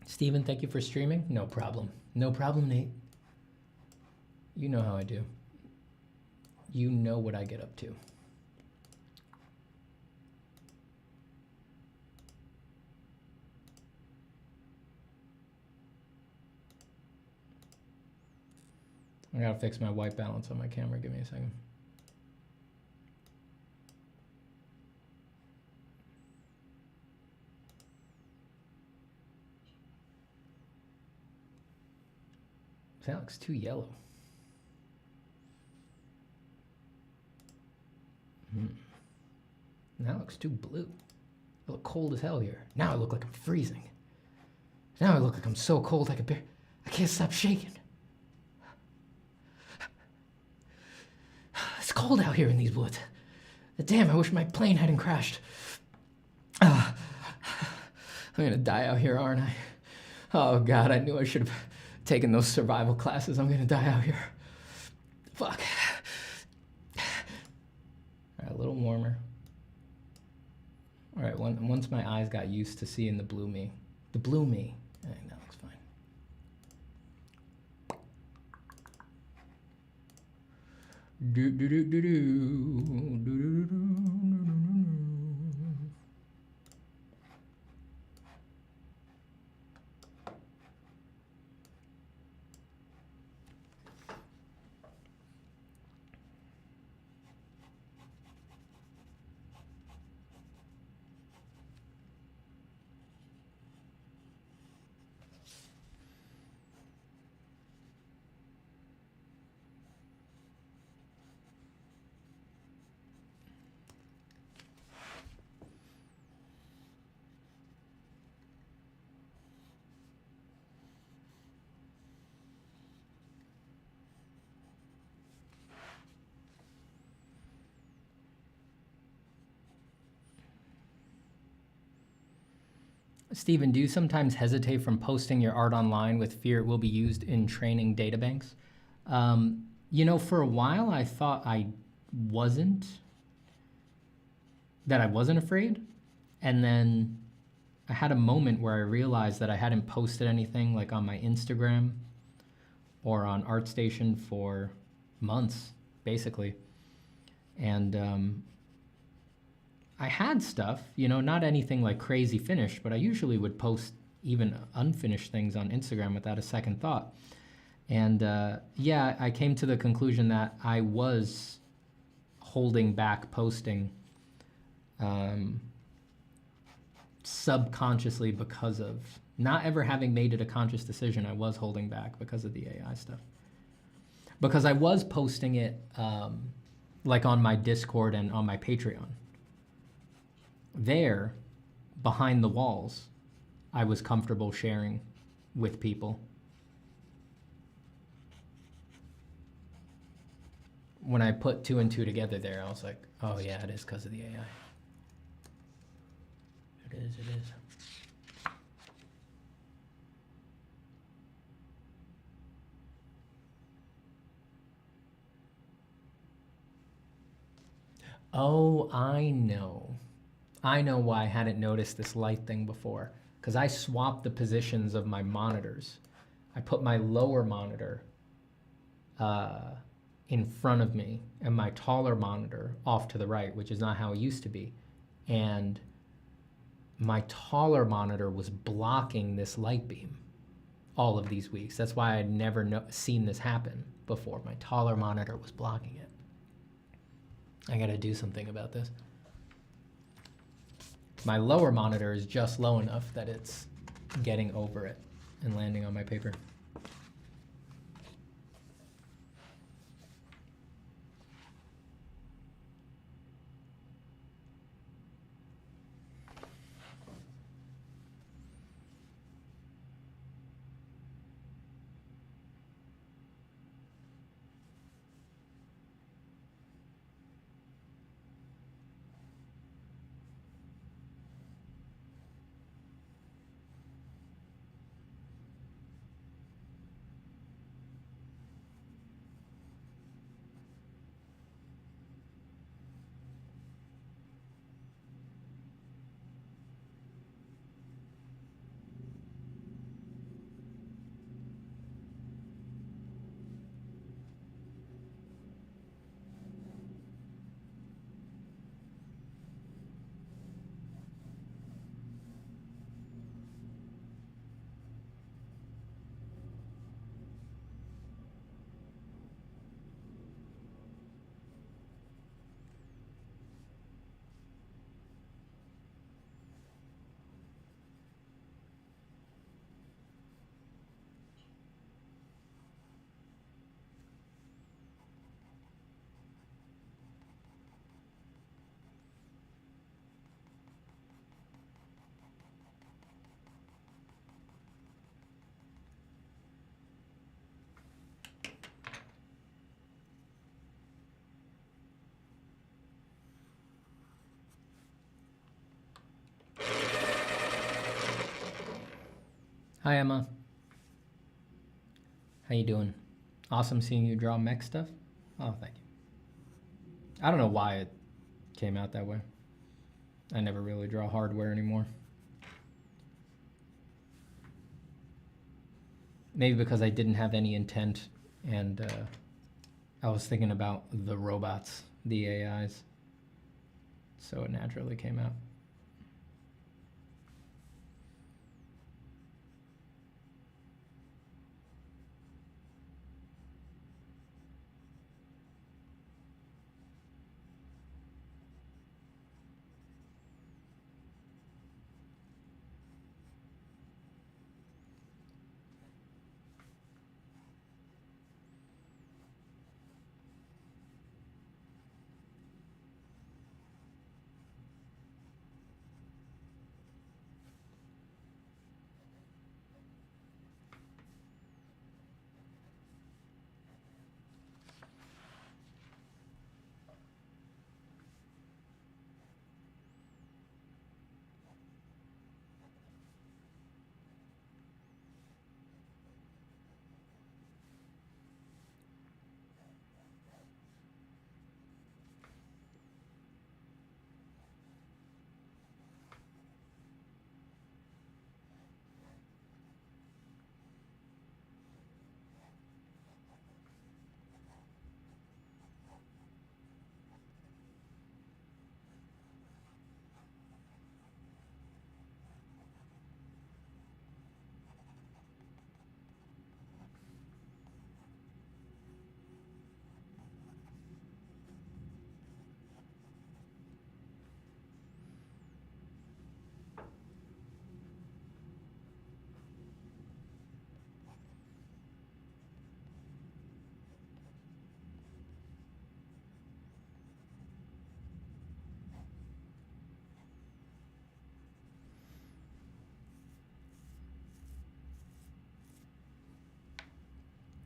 Steven, thank you for streaming. No problem. No problem, Nate. You know how I do. You know what I get up to. I gotta fix my white balance on my camera. Give me a second. That looks too yellow. That looks too blue. I look cold as hell here. Now I look like I'm freezing. Now I look like I'm so cold I can't stop shaking. It's cold out here in these woods. Damn, I wish my plane hadn't crashed. I'm gonna die out here, aren't I? Oh God, I knew I should have taken those survival classes. I'm gonna die out here. Fuck. All right, a little warmer. All right, once my eyes got used to seeing the blue me. The blue me. I think that looks fine. Do do do do do do do do. Stephen, do you sometimes hesitate from posting your art online with fear it will be used in training databanks? You know, for a while I thought I wasn't afraid. And then I had a moment where I realized that I hadn't posted anything like on my Instagram or on ArtStation for months, basically. And I had stuff, you know, not anything like crazy finished, but I usually would post even unfinished things on Instagram without a second thought. And yeah, I came to the conclusion that I was holding back posting subconsciously because of not ever having made it a conscious decision. I was holding back because of the AI stuff. Because I was posting it like on my Discord and on my Patreon. There, behind the walls, I was comfortable sharing with people. When I put 2 and 2 together there, I was like, oh yeah, it is because of the AI. It is, it is. Oh, I know. I know why I hadn't noticed this light thing before. Because I swapped the positions of my monitors. I put my lower monitor in front of me and my taller monitor off to the right, which is not how it used to be. And my taller monitor was blocking this light beam all of these weeks. That's why I'd never seen this happen before. My taller monitor was blocking it. I gotta do something about this. My lower monitor is just low enough that it's getting over it and landing on my paper. Hi, Emma. How you doing? Awesome seeing you draw mech stuff. Oh, thank you. I don't know why it came out that way. I never really draw hardware anymore. Maybe because I didn't have any intent and I was thinking about the robots, the AIs. So it naturally came out.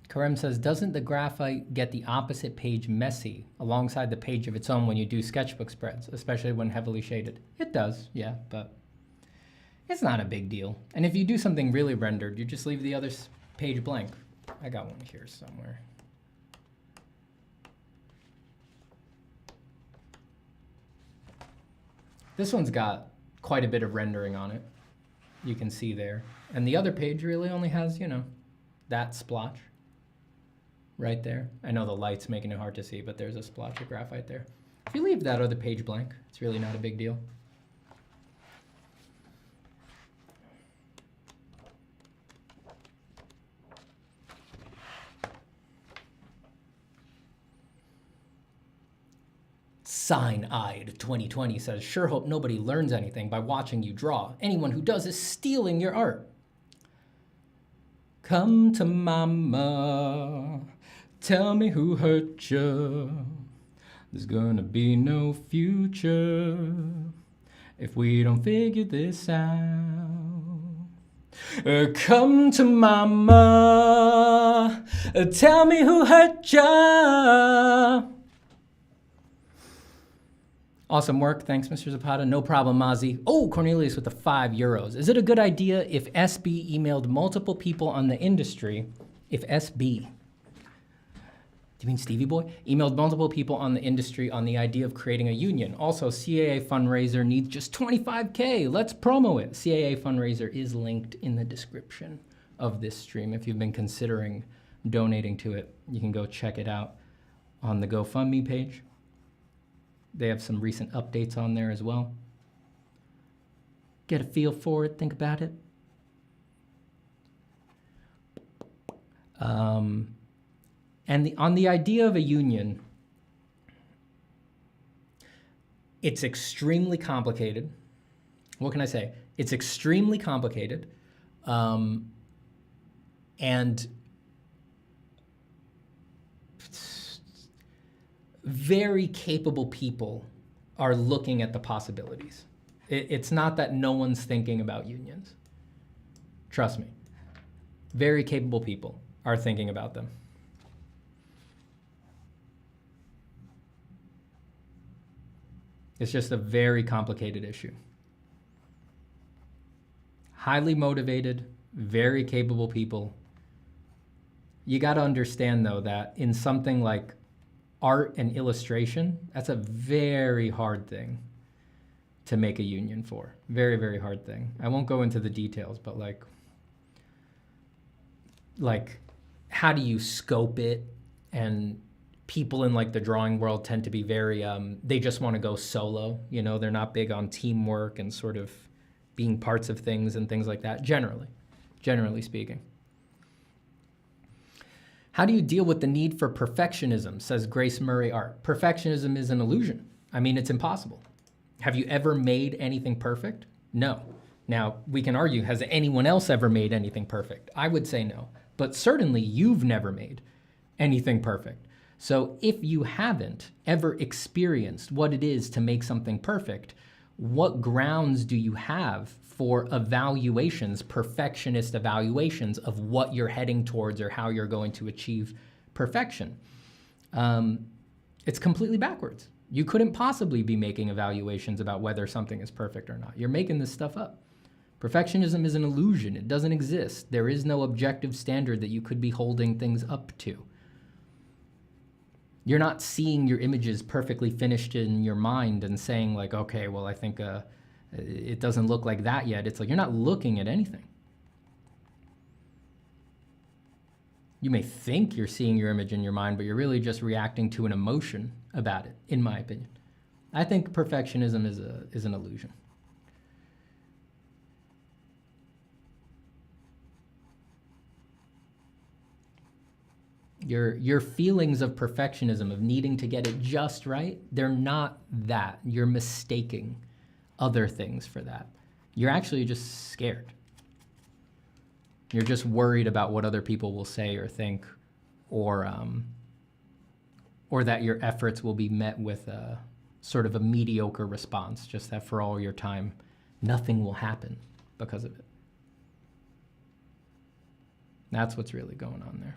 Karem says, doesn't the graphite get the opposite page messy alongside the page of its own when you do sketchbook spreads, especially when heavily shaded? It does, yeah, but it's not a big deal. And if you do something really rendered, you just leave the other page blank. I got one here somewhere. This one's got quite a bit of rendering on it. You can see there. And the other page really only has, you know, that splotch right there. I know the light's making it hard to see, but there's a splotch of graphite there. If you leave that other page blank, it's really not a big deal. Sign-eyed 2020 says, sure hope nobody learns anything by watching you draw. Anyone who does is stealing your art. Come to mama, tell me who hurt you. There's gonna be no future if we don't figure this out. Come to mama, tell me who hurt you. Awesome work. Thanks, Mr. Zapata. No problem, Mozzie. Oh, Cornelius with the €5. Is it a good idea if SB emailed multiple people on the industry? If SB, do you mean Stevie Boy? Emailed multiple people on the industry on the idea of creating a union. Also, CAA fundraiser needs just 25K. Let's promo it. CAA fundraiser is linked in the description of this stream. If you've been considering donating to it, you can go check it out on the GoFundMe page. They have some recent updates on there as well. Get a feel for it, think about it. And on the idea of a union, it's extremely complicated. What can I say? It's extremely complicated. And very capable people are looking at the possibilities. It's not that no one's thinking about unions. Trust me. Very capable people are thinking about them. It's just a very complicated issue. Highly motivated, very capable people. You got to understand, though, that in something like art and illustration, that's a very hard thing to make a union for. Very, very hard thing. I won't go into the details, but like how do you scope it? And people in like the drawing world tend to be very, they just want to go solo. You know, they're not big on teamwork and sort of being parts of things and things like that, generally speaking. How do you deal with the need for perfectionism, says Grace Murray Art. Perfectionism is an illusion. I mean, it's impossible. Have you ever made anything perfect? No. Now, we can argue, has anyone else ever made anything perfect? I would say no. But certainly you've never made anything perfect. So if you haven't ever experienced what it is to make something perfect, what grounds do you have for evaluations, perfectionist evaluations of what you're heading towards or how you're going to achieve perfection? It's completely backwards. You couldn't possibly be making evaluations about whether something is perfect or not. You're making this stuff up. Perfectionism is an illusion. It doesn't exist. There is no objective standard that you could be holding things up to. You're not seeing your images perfectly finished in your mind and saying like, okay, well, I think it doesn't look like that yet. It's like you're not looking at anything. You may think you're seeing your image in your mind, but you're really just reacting to an emotion about it, in my opinion. I think perfectionism is an illusion. Your feelings of perfectionism, of needing to get it just right, they're not that. You're mistaking other things for that. You're actually just scared. You're just worried about what other people will say or think, or that your efforts will be met with a sort of a mediocre response, just that for all your time, nothing will happen because of it. That's what's really going on there.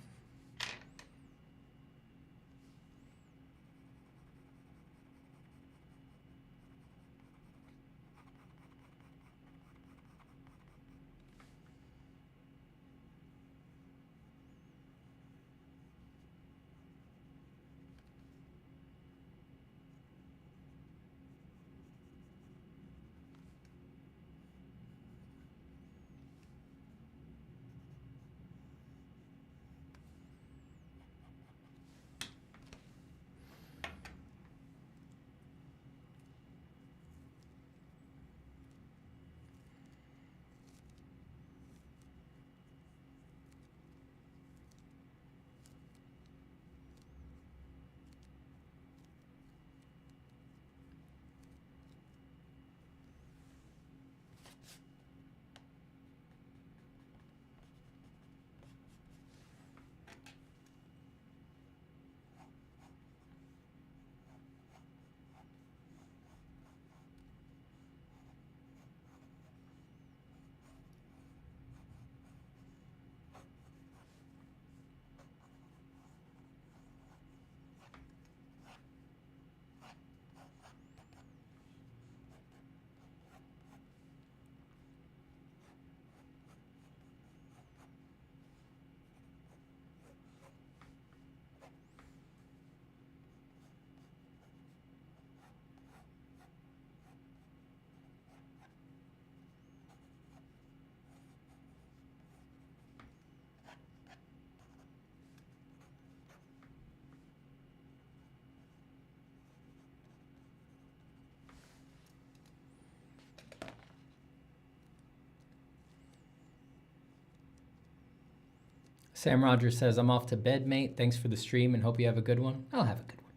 Sam Rogers says, I'm off to bed, mate. Thanks for the stream and hope you have a good one. I'll have a good one.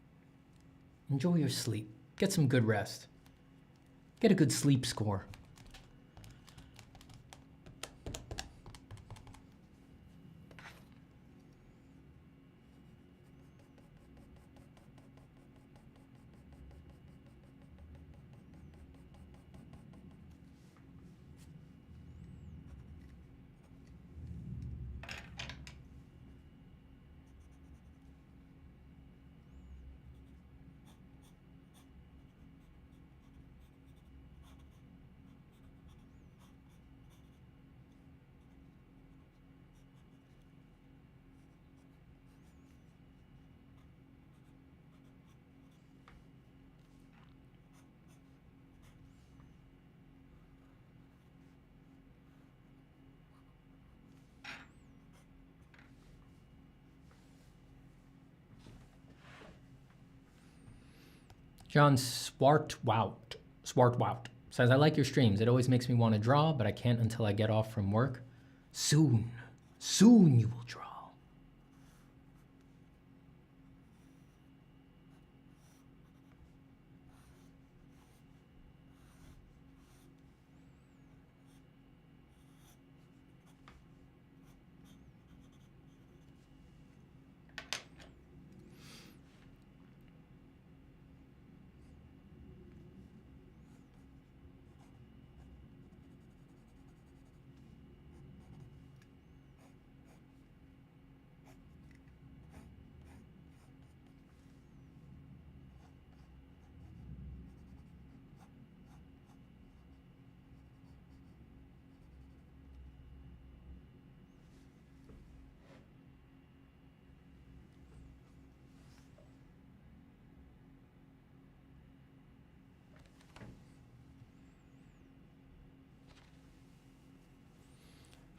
Enjoy your sleep. Get some good rest. Get a good sleep score. John Swartwout says, I like your streams. It always makes me want to draw, but I can't until I get off from work. Soon you will draw.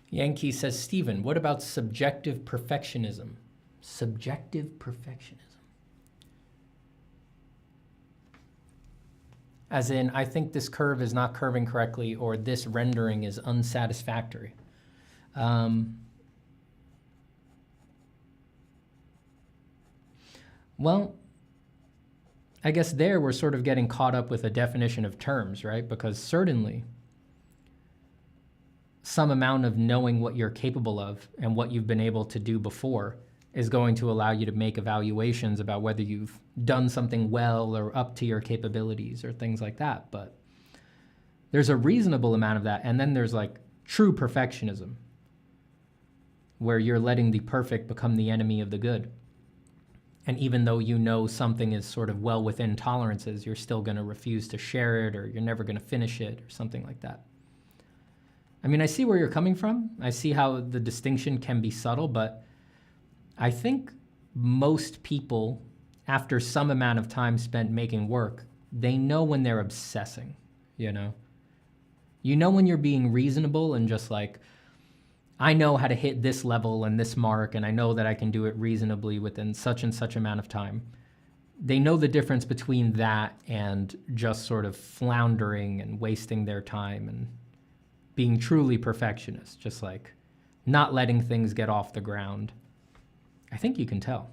Yankee says, Stephen, what about subjective perfectionism? Subjective perfectionism. As in, I think this curve is not curving correctly, or this rendering is unsatisfactory. Well, I guess there we're sort of getting caught up with a definition of terms, right? Because certainly some amount of knowing what you're capable of and what you've been able to do before is going to allow you to make evaluations about whether you've done something well or up to your capabilities or things like that. But there's a reasonable amount of that. And then there's like true perfectionism, where you're letting the perfect become the enemy of the good. And even though you know something is sort of well within tolerances, you're still going to refuse to share it, or you're never going to finish it, or something like that. I mean, I see where you're coming from. I see how the distinction can be subtle, but I think most people, after some amount of time spent making work, they know when they're obsessing, you know? You know when you're being reasonable and just like, I know how to hit this level and this mark, and I know that I can do it reasonably within such and such amount of time. They know the difference between that and just sort of floundering and wasting their time and being truly perfectionist, just like not letting things get off the ground. I think you can tell.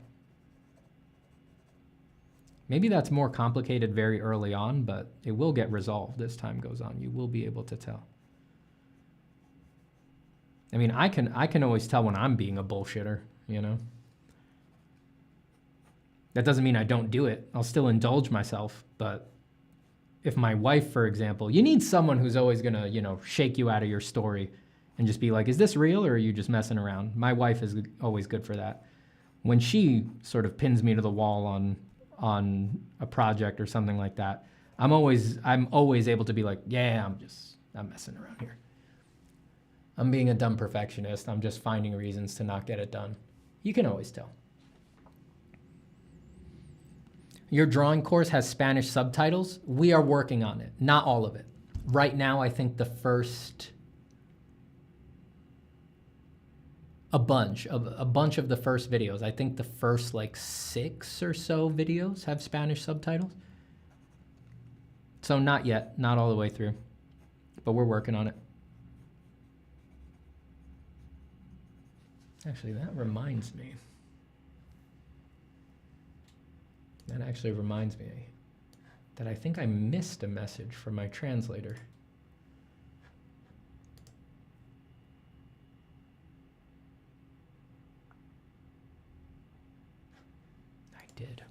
Maybe that's more complicated very early on, but it will get resolved as time goes on. You will be able to tell. I mean, I can always tell when I'm being a bullshitter, you know? That doesn't mean I don't do it. I'll still indulge myself, but if my wife, for example, you need someone who's always gonna, you know, shake you out of your story and just be like, is this real or are you just messing around? My wife is always good for that. When she sort of pins me to the wall on a project or something like that, I'm always able to be like, yeah, I'm messing around here. I'm being a dumb perfectionist. I'm just finding reasons to not get it done. You can always tell. Your drawing course has Spanish subtitles. We are working on it. Not all of it. Right now, I think a bunch of the first videos. I think the first like 6 or so videos have Spanish subtitles. So not yet, not all the way through, but we're working on it. Actually, that reminds me. That actually reminds me that I think I missed a message from my translator. I did.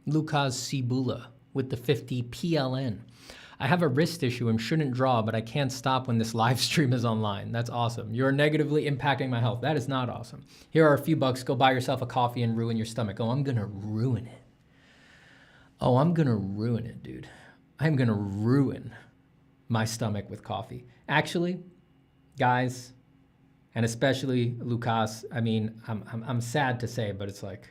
Lukas Cibula with the 50 PLN. I have a wrist issue and shouldn't draw, but I can't stop when this live stream is online. That's awesome. You're negatively impacting my health. That is not awesome. Here are a few bucks. Go buy yourself a coffee and ruin your stomach. Oh, I'm gonna ruin it. Oh, I'm gonna ruin it, dude. I'm gonna ruin my stomach with coffee. Actually, guys, and especially Lukas, I mean, I'm sad to say, but it's like,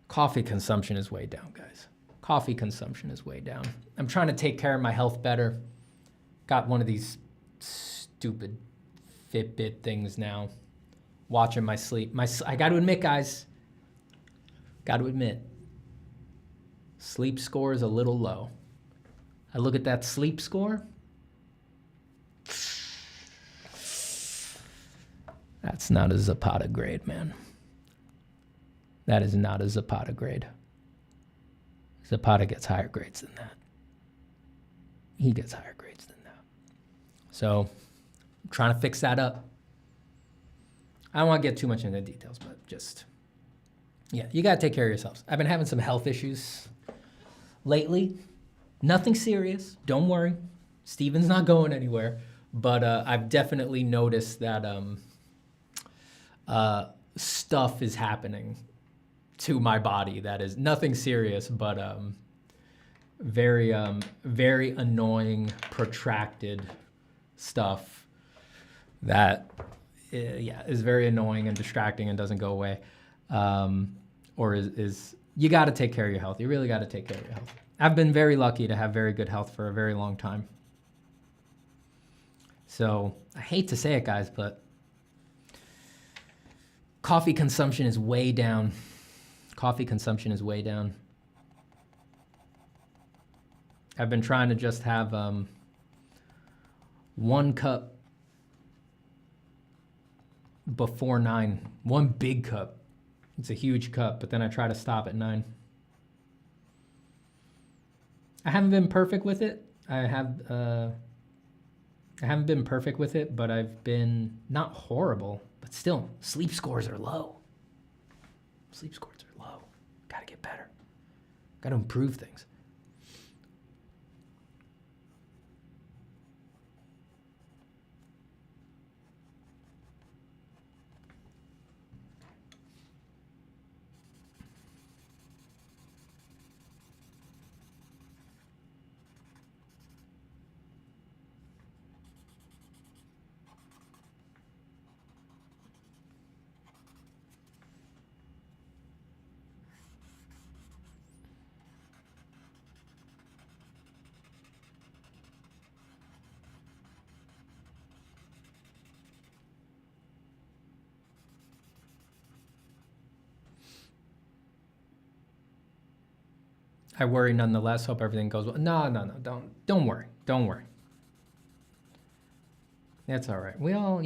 coffee consumption is way down, guys. Coffee consumption is way down. I'm trying to take care of my health better. Got one of these stupid Fitbit things now. Watching my sleep. I got to admit, guys, sleep score is a little low. I look at that sleep score. That's not a Zapata grade, man. That is not a Zapata grade. Zapata gets higher grades than that. He gets higher grades than that. So I'm trying to fix that up. I don't want to get too much into the details, but just, yeah, you got to take care of yourselves. I've been having some health issues lately. Nothing serious. Don't worry. Steven's not going anywhere. But I've definitely noticed that stuff is happening to my body that is nothing serious, but very annoying, protracted stuff that is very annoying and distracting and doesn't go away, or is you got to take care of your health. You really got to take care of your health. I've been very lucky to have very good health for a very long time. So I hate to say it, guys, but coffee consumption is way down. Coffee consumption is way down. I've been trying to just have 1 cup before 9. 1 big cup. It's a huge cup, but then I try to stop at 9. I haven't been perfect with it. I haven't been perfect with it, but I've been not horrible, but still, sleep scores are low. Sleep scores are low. Gotta get better. Gotta improve things. I worry nonetheless. Hope everything goes well. No, don't worry. Don't worry. That's all right. We all,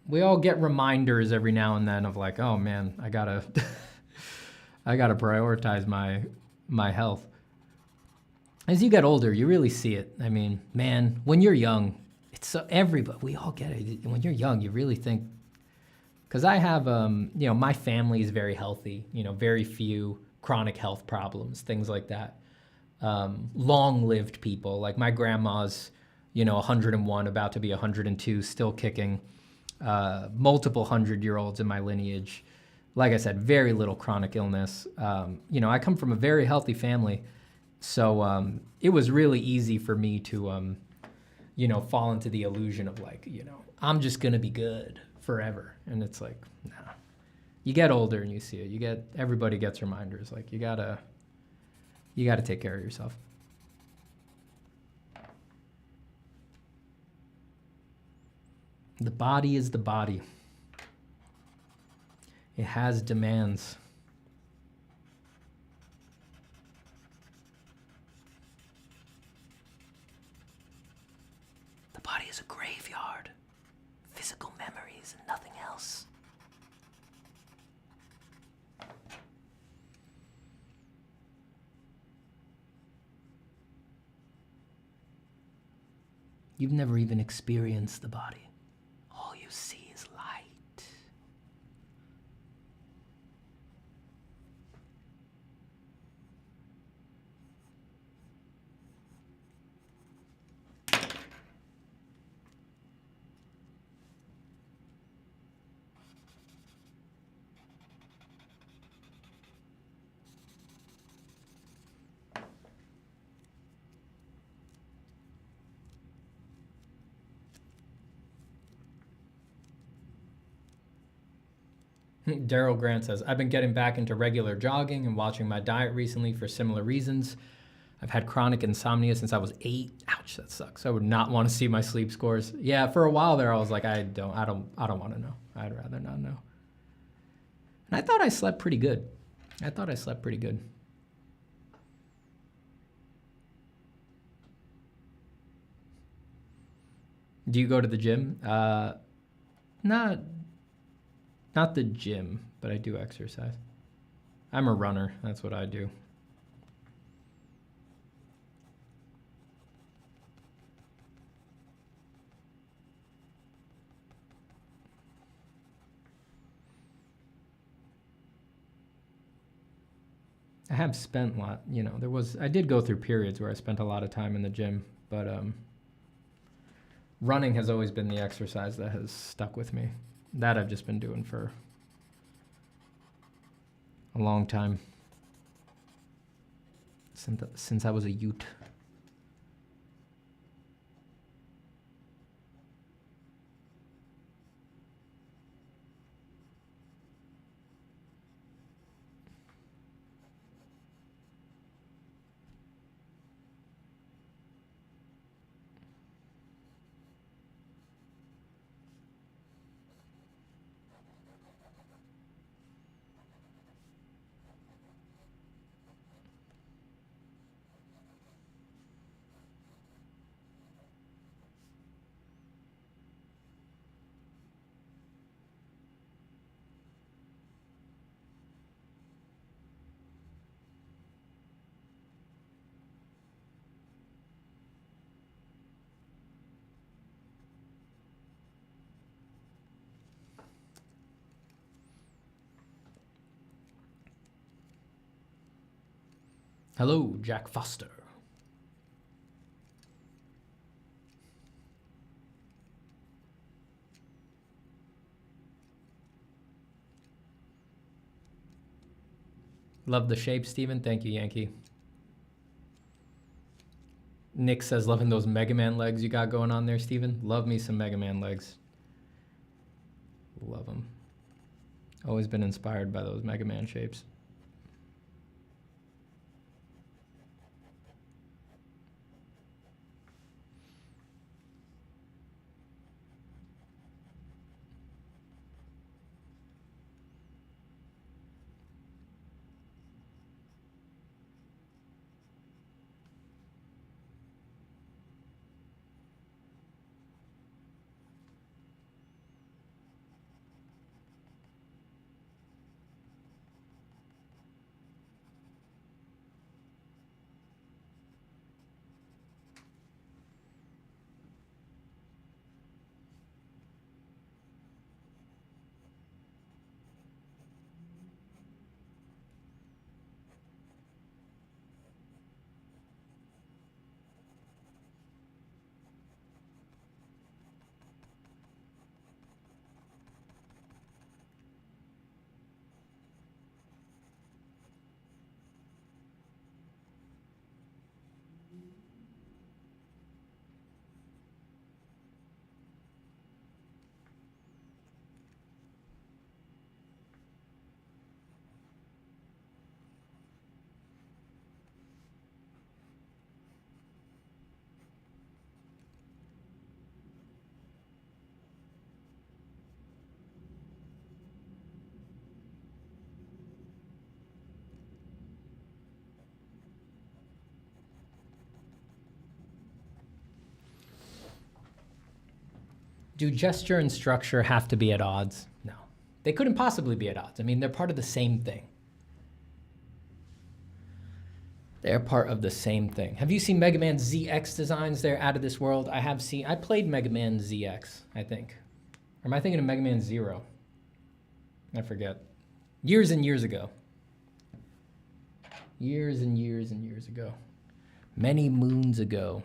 we all get reminders every now and then of like, oh man, I gotta, I gotta prioritize my health. As you get older, you really see it. I mean, man, when you're young, it's so everybody, we all get it. When you're young, you really think, because I have, my family is very healthy. Very few chronic health problems, things like that. Long-lived people, like my grandma's, 101, about to be 102, still kicking. Multiple 100-year-olds in my lineage. Like I said, very little chronic illness. I come from a very healthy family, so it was really easy for me to fall into the illusion of like, I'm just gonna be good forever. And it's like, nah. You get older and you see it. Everybody gets reminders. Like you gotta take care of yourself. The body is the body. It has demands. The body is a graveyard. Physical memories and nothing else. You've never even experienced the body. All you see is light. Daryl Grant says, I've been getting back into regular jogging and watching my diet recently for similar reasons. I've had chronic insomnia since I was 8. Ouch, that sucks. I would not want to see my sleep scores. Yeah, for a while there, I was like, I don't want to know. I'd rather not know. And I thought I slept pretty good. Do you go to the gym? Not the gym, but I do exercise. I'm a runner. That's what I do. I have spent a lot, I did go through periods where I spent a lot of time in the gym, but running has always been the exercise that has stuck with me. That I've just been doing for a long time, since I was a youth. Hello, Jack Foster. Love the shape, Steven. Thank you, Yankee. Nick says, loving those Mega Man legs you got going on there, Steven. Love me some Mega Man legs. Love them. Always been inspired by those Mega Man shapes. Do gesture and structure have to be at odds? No. They couldn't possibly be at odds. I mean, they're part of the same thing. They're part of the same thing. Have you seen Mega Man ZX designs? They're out of this world. I have seen, I played Mega Man ZX, I think. Or am I thinking of Mega Man Zero? I forget. Years and years ago. Years and years and years ago. Many moons ago.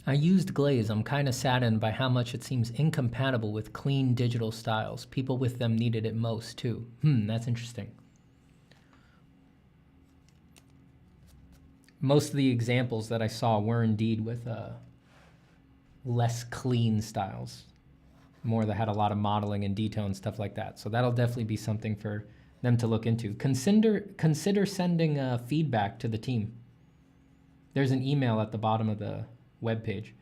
I used Glaze. I'm kind of saddened by how much it seems incompatible with clean digital styles. People with them needed it most, too. That's interesting. Most of the examples that I saw were indeed with less clean styles. More that had a lot of modeling and detail and stuff like that. So that'll definitely be something for them to look into. Consider sending feedback to the team. There's an email at the bottom of the web page.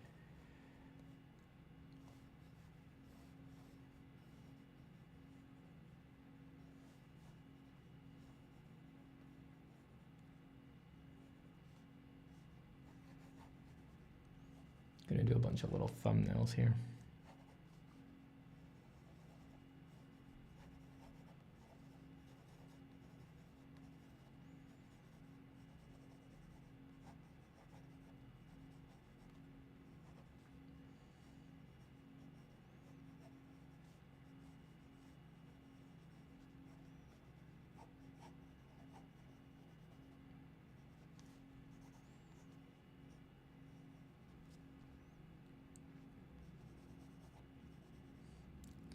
Gonna do a bunch of little thumbnails here.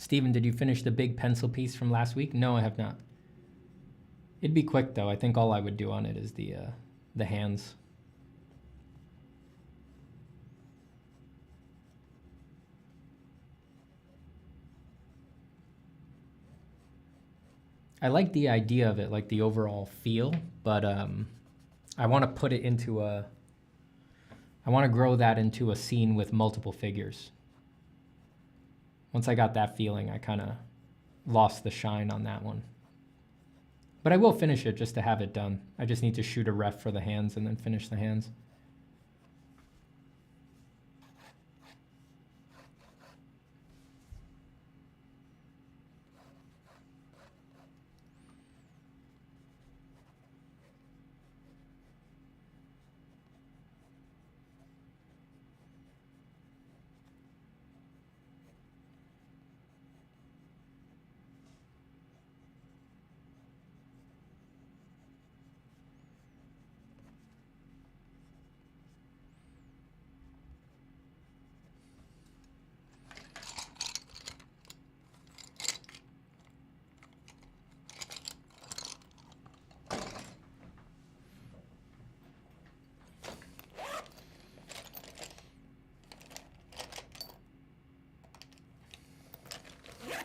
Steven, did you finish the big pencil piece from last week? No, I have not. It'd be quick though. I think all I would do on it is the hands. I like the idea of it, like the overall feel, but I want to put it into I want to grow that into a scene with multiple figures. Once I got that feeling, I kind of lost the shine on that one. But I will finish it just to have it done. I just need to shoot a ref for the hands and then finish the hands.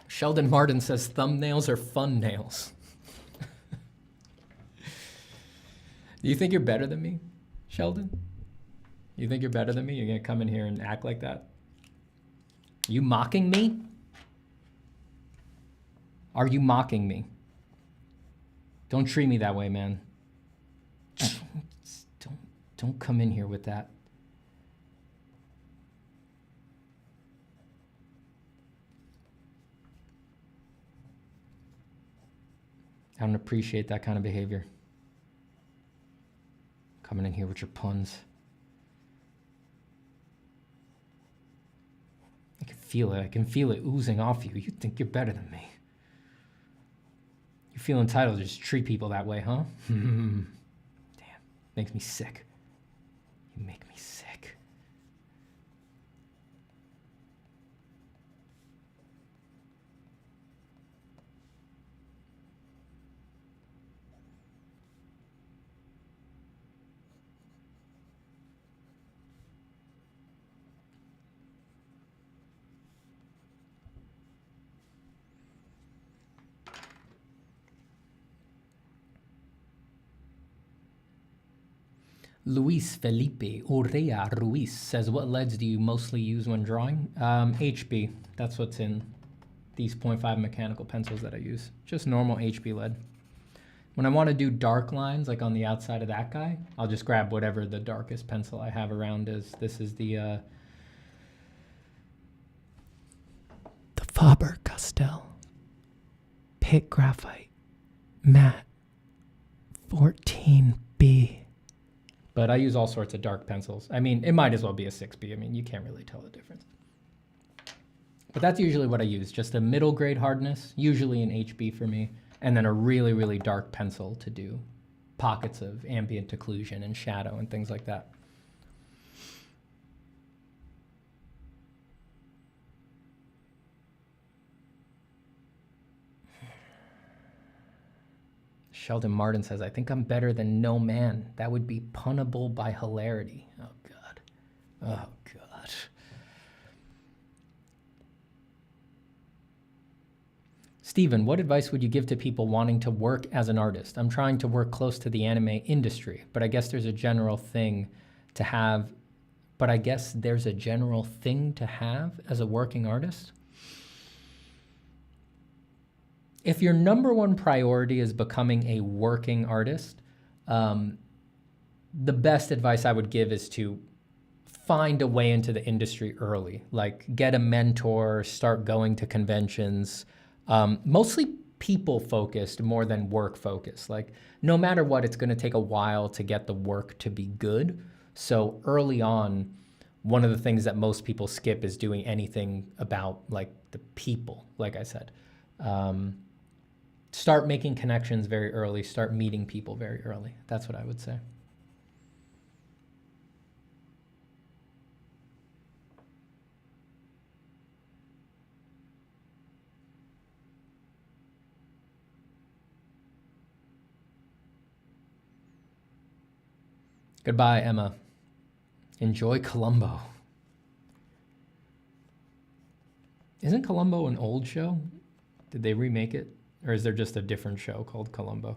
Sheldon Martin says thumbnails are fun nails. Do you think you're better than me, Sheldon? You think you're better than me? You're gonna come in here and act like that? You mocking me? Are you mocking me? Don't treat me that way, man. Don't come in here with that. I don't appreciate that kind of behavior. Coming in here with your puns. I can feel it. I can feel it oozing off you. You think you're better than me. You feel entitled to just treat people that way, huh? Damn. Makes me sick. You make me sick. Luis Felipe Urrea Ruiz says, what leads do you mostly use when drawing? HB. That's what's in these 0.5 mechanical pencils that I use. Just normal HB lead. When I want to do dark lines, like on the outside of that guy, I'll just grab whatever the darkest pencil I have around is. This is the Faber-Castell Pitt Graphite Matte 14B. But I use all sorts of dark pencils. I mean, it might as well be a 6B. I mean, you can't really tell the difference. But that's usually what I use, just a middle grade hardness, usually an HB for me, and then a really, really dark pencil to do pockets of ambient occlusion and shadow and things like that. Sheldon Martin says, I think I'm better than no man. That would be punnable by hilarity. Oh, God. Oh, God. Stephen, what advice would you give to people wanting to work as an artist? I'm trying to work close to the anime industry, but I guess there's a general thing to have, as a working artist. If your number one priority is becoming a working artist, the best advice I would give is to find a way into the industry early. Like get a mentor, start going to conventions, mostly people focused more than work focused. Like no matter what, it's gonna take a while to get the work to be good. So early on, one of the things that most people skip is doing anything about like the people, like I said. Start making connections very early, start meeting people very early. That's what I would say. Goodbye, Emma. Enjoy Columbo. Isn't Columbo an old show? Did they remake it? Or is there just a different show called Columbo?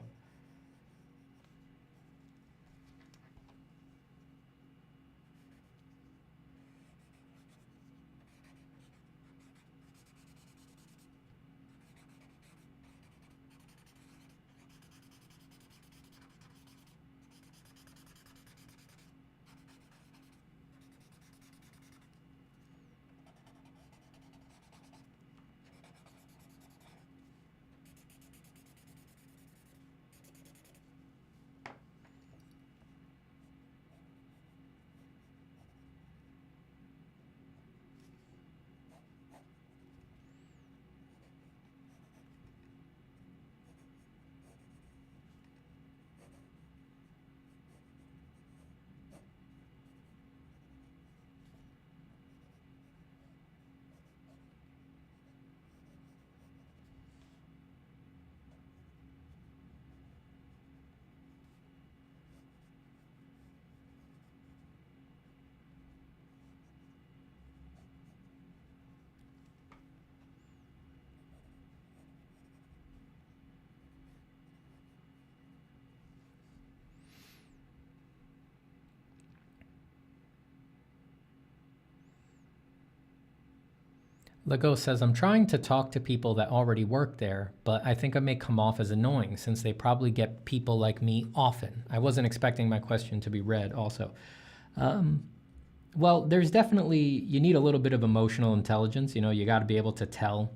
Lego says, I'm trying to talk to people that already work there, but I think I may come off as annoying since they probably get people like me often. I wasn't expecting my question to be read also. Well, there's definitely, you need a little bit of emotional intelligence. You know, you got to be able to tell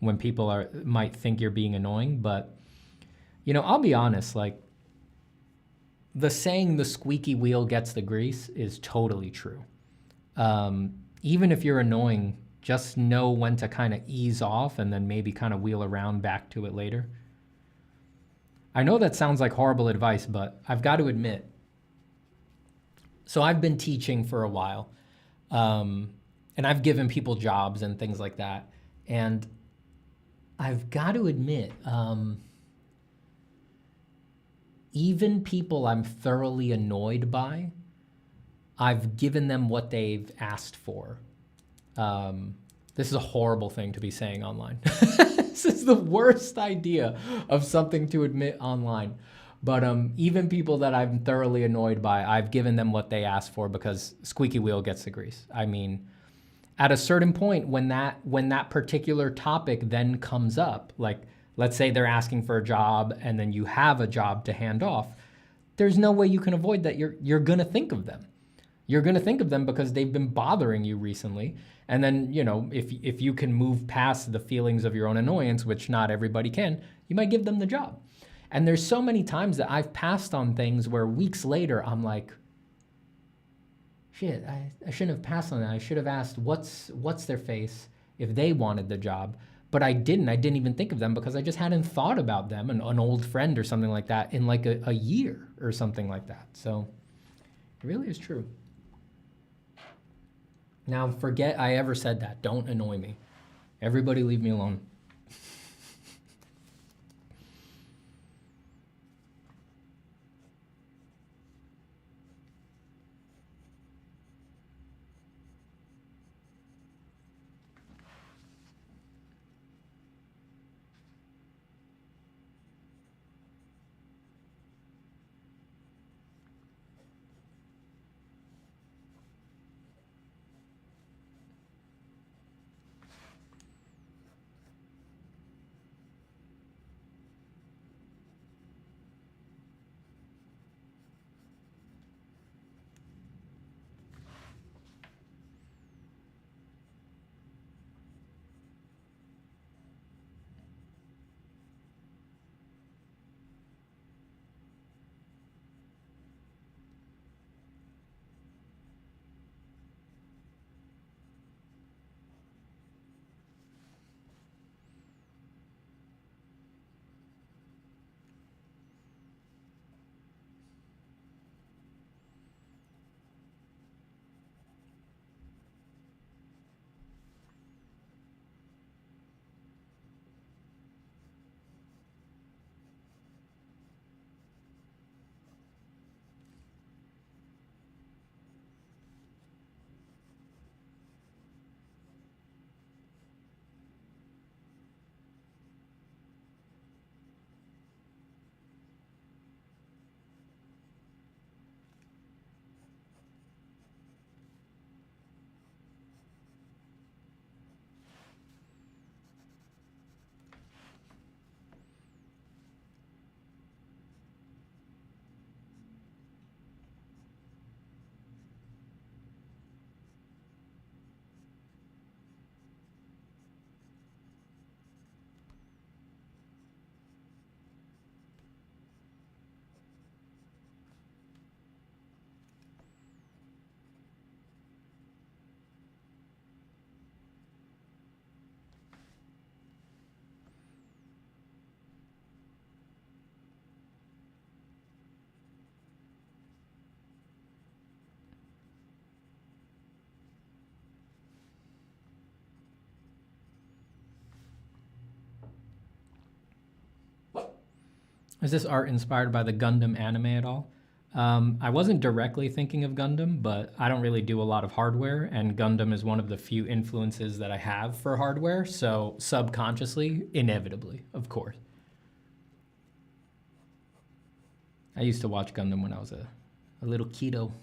when people might think you're being annoying. But, you know, I'll be honest, like the saying the squeaky wheel gets the grease is totally true. Even if you're annoying, just know when to kind of ease off and then maybe kind of wheel around back to it later. I know that sounds like horrible advice, but I've got to admit, so I've been teaching for a while, and I've given people jobs and things like that. And I've got to admit, even people I'm thoroughly annoyed by, I've given them what they've asked for. This is a horrible thing to be saying online. This is the worst idea of something to admit online. But even people that I'm thoroughly annoyed by, I've given them what they asked for because squeaky wheel gets the grease. I mean, at a certain point when that particular topic then comes up, like let's say they're asking for a job and then you have a job to hand off, there's no way you can avoid that. You're gonna think of them. You're gonna think of them because they've been bothering you recently. And then, you know, if you can move past the feelings of your own annoyance, which not everybody can, you might give them the job. And there's so many times that I've passed on things where weeks later I'm like, shit, I shouldn't have passed on that. I should have asked what's their face if they wanted the job. But I didn't even think of them because I just hadn't thought about them, an old friend or something like that, in like a year or something like that. So it really is true. Now, forget I ever said that. Don't annoy me. Everybody leave me alone. Is this art inspired by the Gundam anime at all? I wasn't directly thinking of Gundam, but I don't really do a lot of hardware, and Gundam is one of the few influences that I have for hardware, so subconsciously, inevitably, of course. I used to watch Gundam when I was a little kiddo.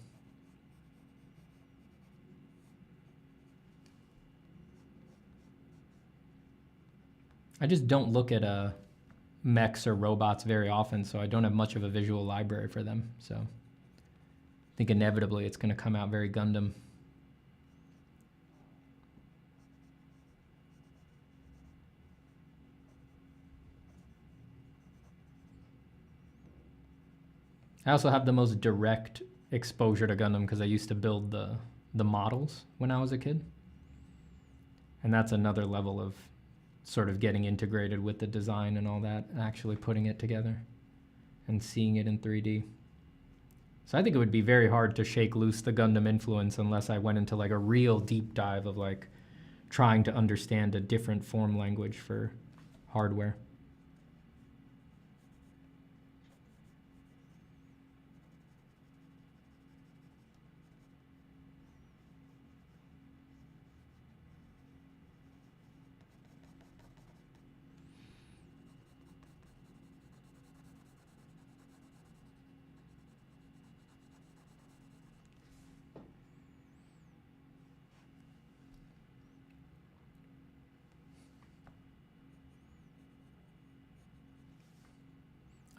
I just don't look at mechs or robots very often, so I don't have much of a visual library for them. So I think inevitably it's going to come out very Gundam. I also have the most direct exposure to Gundam because I used to build the models when I was a kid. And that's another level of sort of getting integrated with the design and all that, actually putting it together and seeing it in 3D. So I think it would be very hard to shake loose the Gundam influence unless I went into like a real deep dive of like trying to understand a different form language for hardware.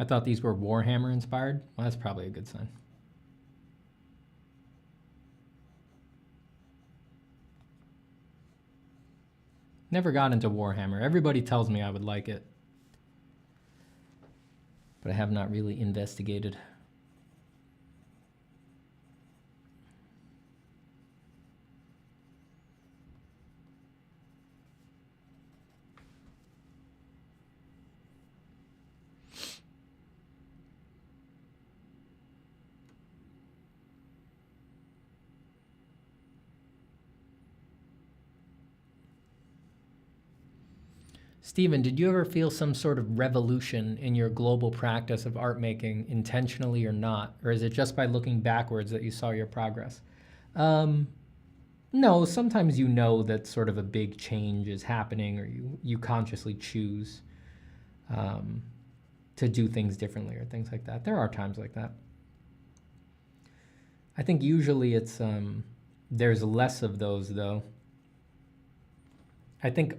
I thought these were Warhammer inspired. Well, that's probably a good sign. Never got into Warhammer. Everybody tells me I would like it, but I have not really investigated. Stephen, did you ever feel some sort of revolution in your global practice of art making, intentionally or not? Or is it just by looking backwards that you saw your progress? No, sometimes you know that sort of a big change is happening, or you consciously choose to do things differently or things like that. There are times like that. I think usually it's, there's less of those though. I think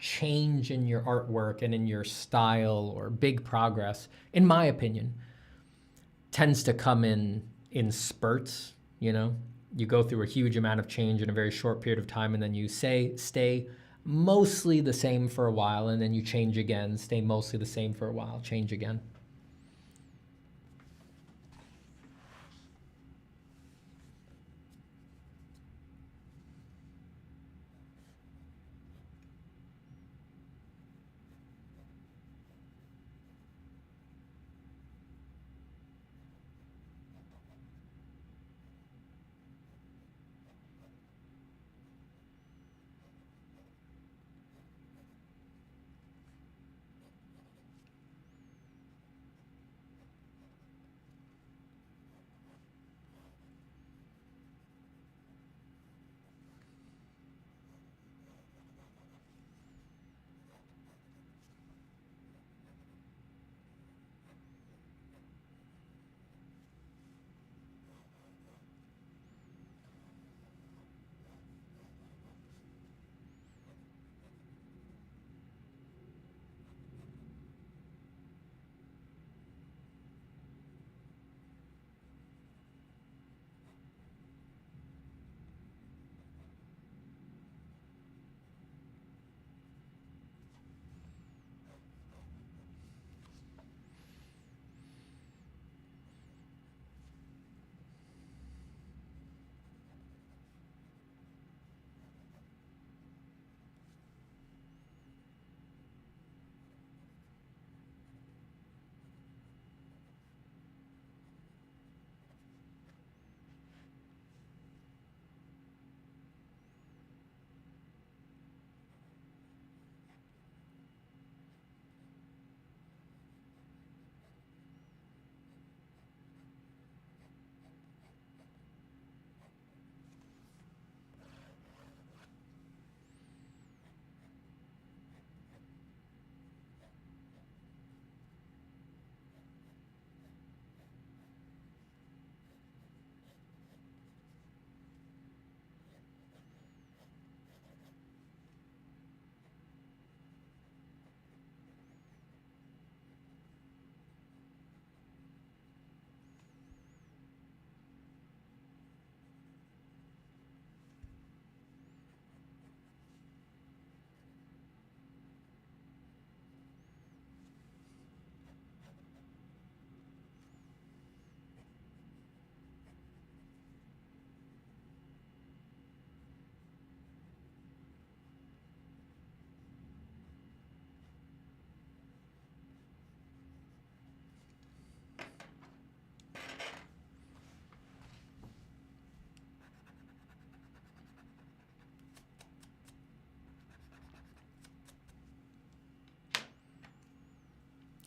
change in your artwork and in your style, or big progress, in my opinion, tends to come in spurts. You know, you go through a huge amount of change in a very short period of time, and then you stay mostly the same for a while, and then you change again, stay mostly the same for a while, change again.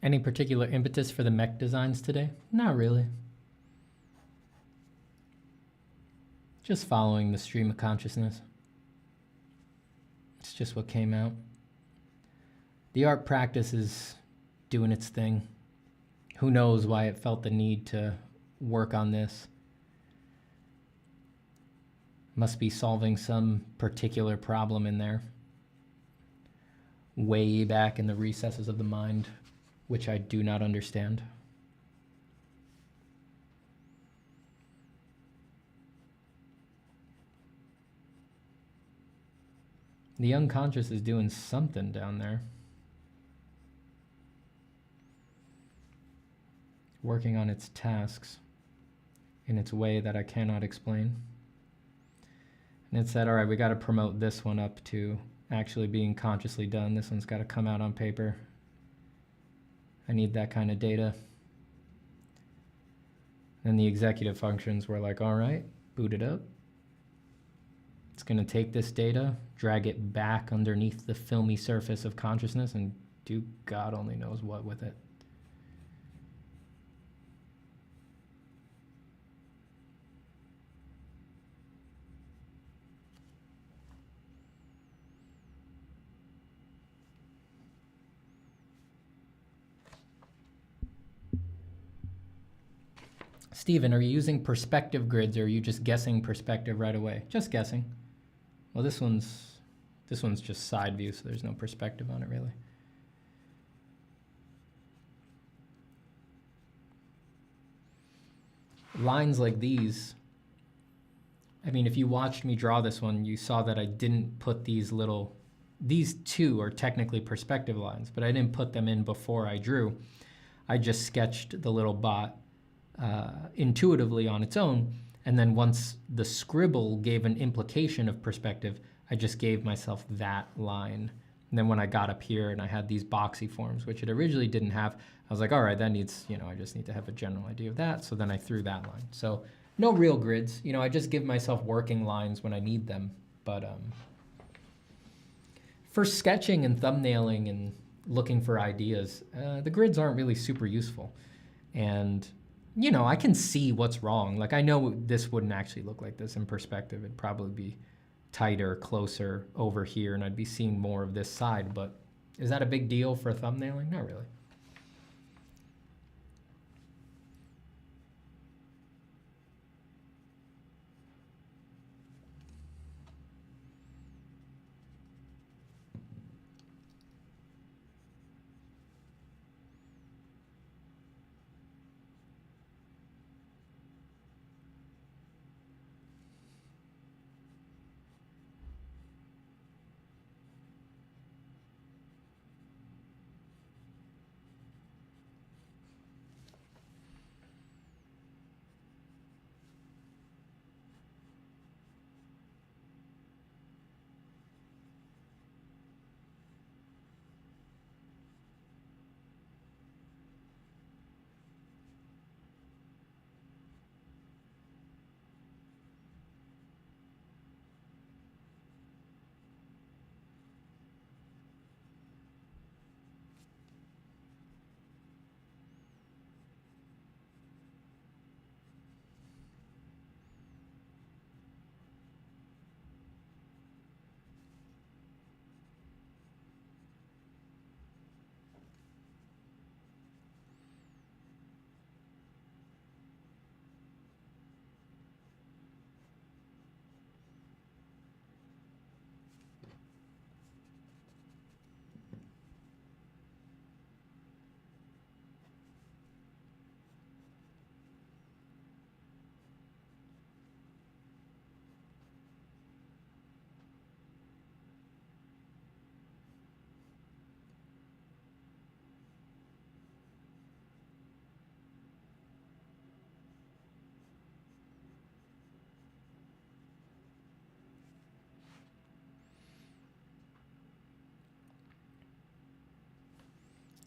Any particular impetus for the mech designs today? Not really. Just following the stream of consciousness. It's just what came out. The art practice is doing its thing. Who knows why it felt the need to work on this. Must be solving some particular problem in there. Way back in the recesses of the mind. which I do not understand. The unconscious is doing something down there. Working on its tasks in its way that I cannot explain. And it said, all right, we got to promote this one up to actually being consciously done. This one's got to come out on paper. I need that kind of data. And the executive functions were like, all right, boot it up. It's going to take this data, drag it back underneath the filmy surface of consciousness, and do God only knows what with it. Steven, are you using perspective grids, or are you just guessing perspective right away? Just guessing. Well, this one's just side view, so there's no perspective on it really. Lines like these, I mean, if you watched me draw this one, you saw that I didn't put these two are technically perspective lines, but I didn't put them in before I drew. I just sketched the little bot intuitively on its own, and then once the scribble gave an implication of perspective, I just gave myself that line. And then when I got up here and I had these boxy forms, which it originally didn't have, I was like, all right, that needs, I just need to have a general idea of that. So then I threw that line. So no real grids. I just give myself working lines when I need them. But for sketching and thumbnailing and looking for ideas, the grids aren't really super useful. And I can see what's wrong. Like, I know this wouldn't actually look like this in perspective. It'd probably be tighter, closer over here, and I'd be seeing more of this side. But is that a big deal for thumbnailing? Not really.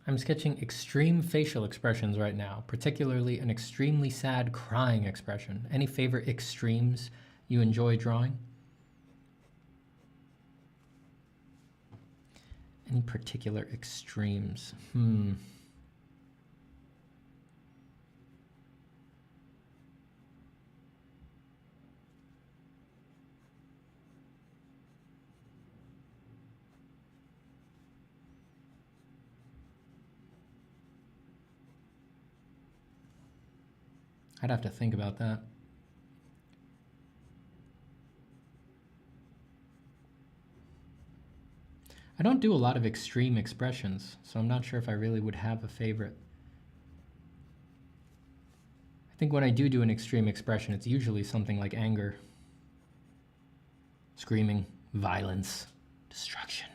I'm sketching extreme facial expressions right now, particularly an extremely sad crying expression. Any favorite extremes you enjoy drawing? Any particular extremes? I'd have to think about that. I don't do a lot of extreme expressions, so I'm not sure if I really would have a favorite. I think when I do an extreme expression, it's usually something like anger, screaming, violence, destruction.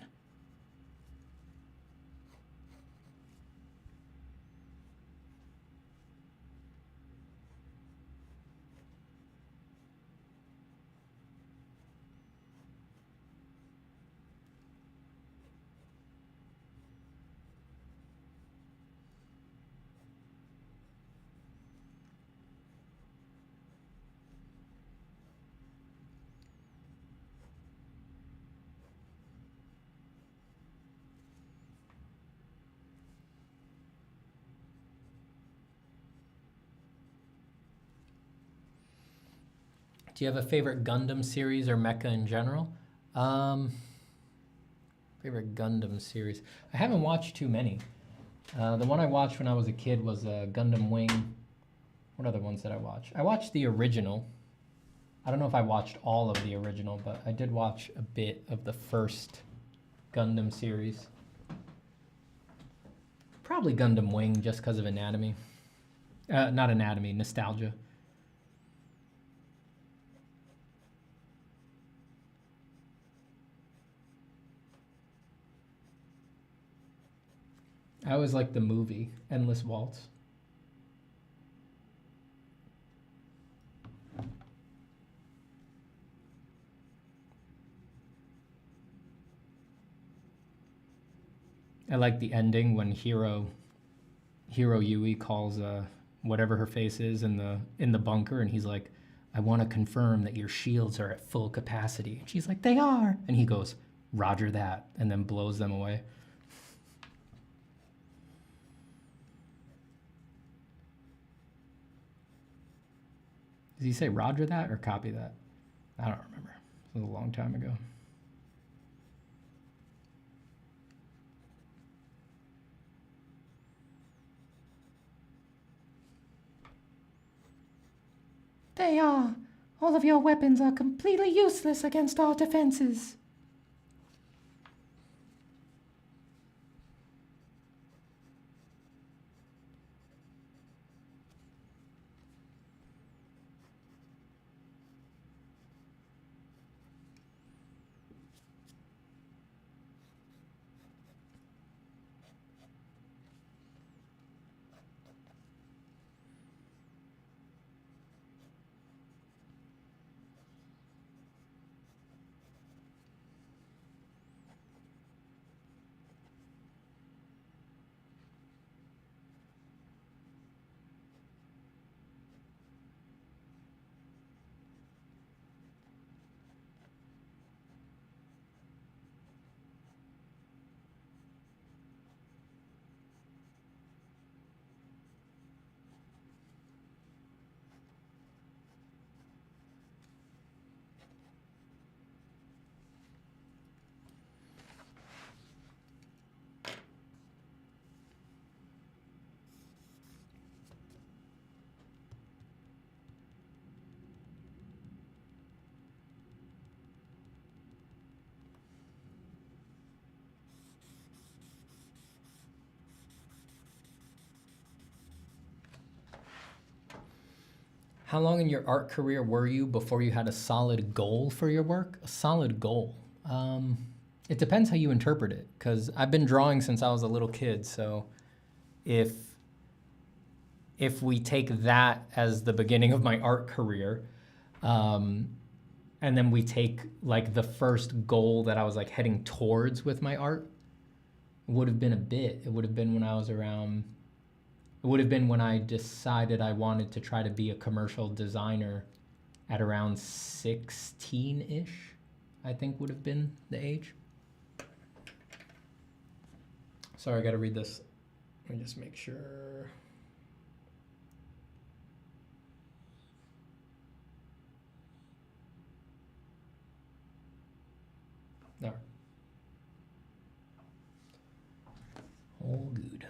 Do you have a favorite Gundam series or mecha in general? Favorite Gundam series. I haven't watched too many. The one I watched when I was a kid was Gundam Wing. What other ones did I watch? I watched the original. I don't know if I watched all of the original, but I did watch a bit of the first Gundam series. Probably Gundam Wing just because of anatomy. Not anatomy, nostalgia. I always liked the movie, Endless Waltz. I like the ending when Hiro Yui calls whatever her face is in the bunker, and he's like, I want to confirm that your shields are at full capacity. And she's like, they are. And he goes, Roger that, and then blows them away. Did he say Roger that or copy that? I don't remember. It was a long time ago. They are. All of your weapons are completely useless against our defenses. How long in your art career were you before you had a solid goal for your work? A solid goal. It depends how you interpret it, because I've been drawing since I was a little kid. So if we take that as the beginning of my art career, and then we take like the first goal that I was like heading towards with my art, it would have been a bit. It would have been when I was around. It would have been when I decided I wanted to try to be a commercial designer at around 16-ish, I think would have been the age. Sorry, I gotta read this. Let me just make sure. All right. All good.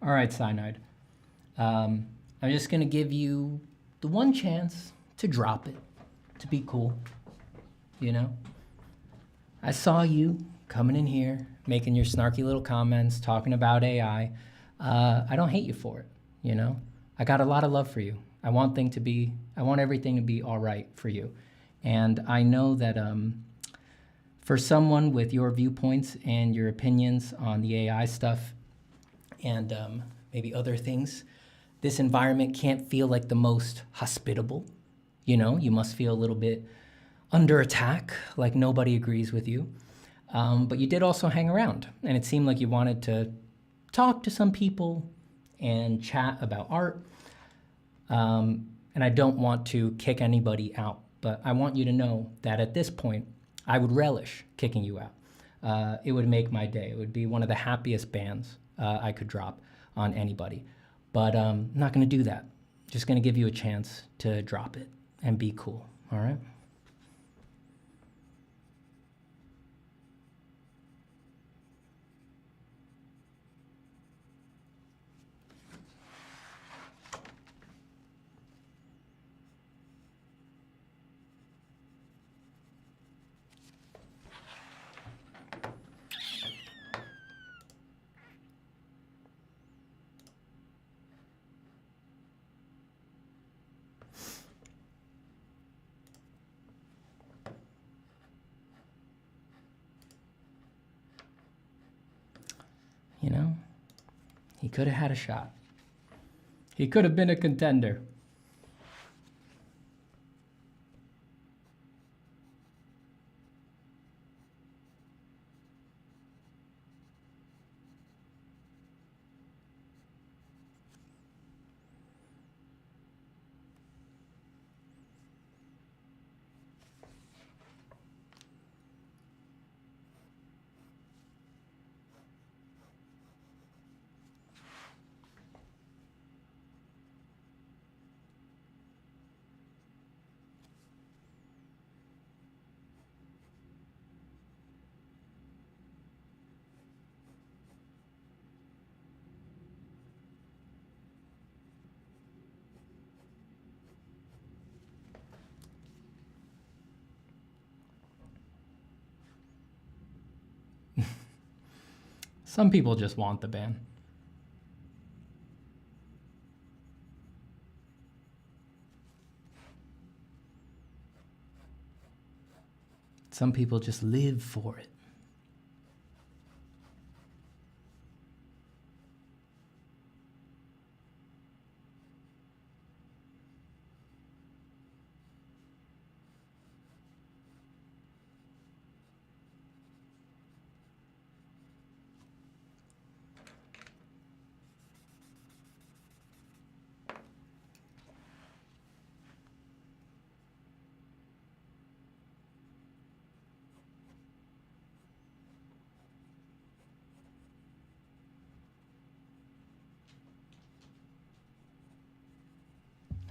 All right, Cyanide. I'm just gonna give you the one chance to drop it, to be cool, you know? I saw you coming in here, making your snarky little comments, talking about AI. I don't hate you for it, you know? I got a lot of love for you. I want everything to be all right for you. And I know that for someone with your viewpoints and your opinions on the AI stuff and maybe other things, this environment can't feel like the most hospitable. You know, you must feel a little bit under attack, like nobody agrees with you. But you did also hang around, and it seemed like you wanted to talk to some people and chat about art. And I don't want to kick anybody out, but I want you to know that at this point, I would relish kicking you out. It would make my day. It would be one of the happiest bans I could drop on anybody. But I'm not gonna do that. Just gonna give you a chance to drop it and be cool, all right? You know, he could have had a shot. He could have been a contender. Some people just want the ban. Some people just live for it.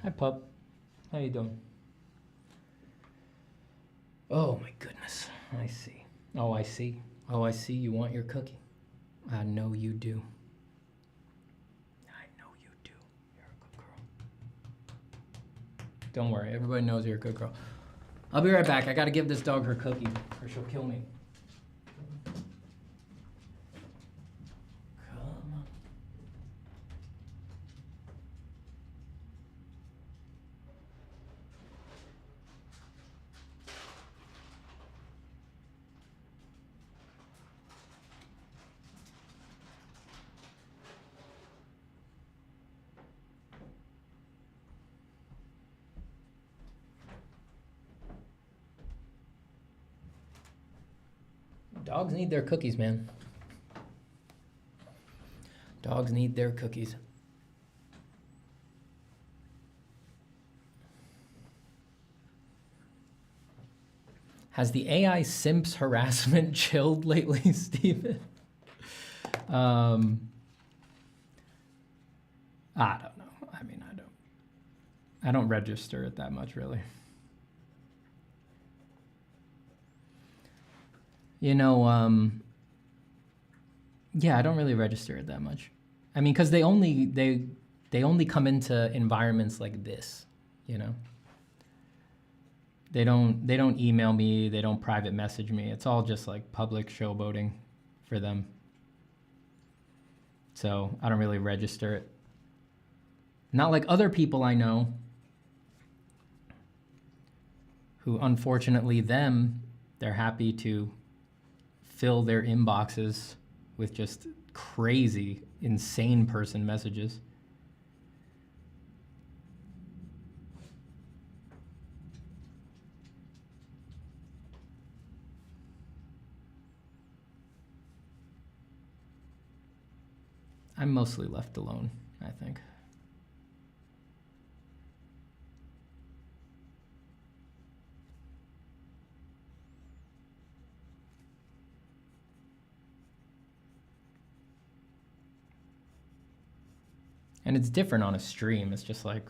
Hi, pup. How you doing? Oh my goodness. I see. Oh, I see. Oh, I see. You want your cookie. I know you do. I know you do. You're a good girl. Don't worry. Everybody knows you're a good girl. I'll be right back. I gotta give this dog her cookie or she'll kill me. Dogs need their cookies, man. Dogs need their cookies. Has the AI simps harassment chilled lately, Steven? I don't know. I mean, I don't register it that much, really. You know, yeah, I don't really register it that much. I mean, because they only come into environments like this, you know. They don't email me, they don't private message me. It's all just like public showboating for them. So I don't really register it. Not like other people I know who, unfortunately, they're happy to fill their inboxes with just crazy, insane person messages. I'm mostly left alone, I think. And it's different on a stream. It's just like,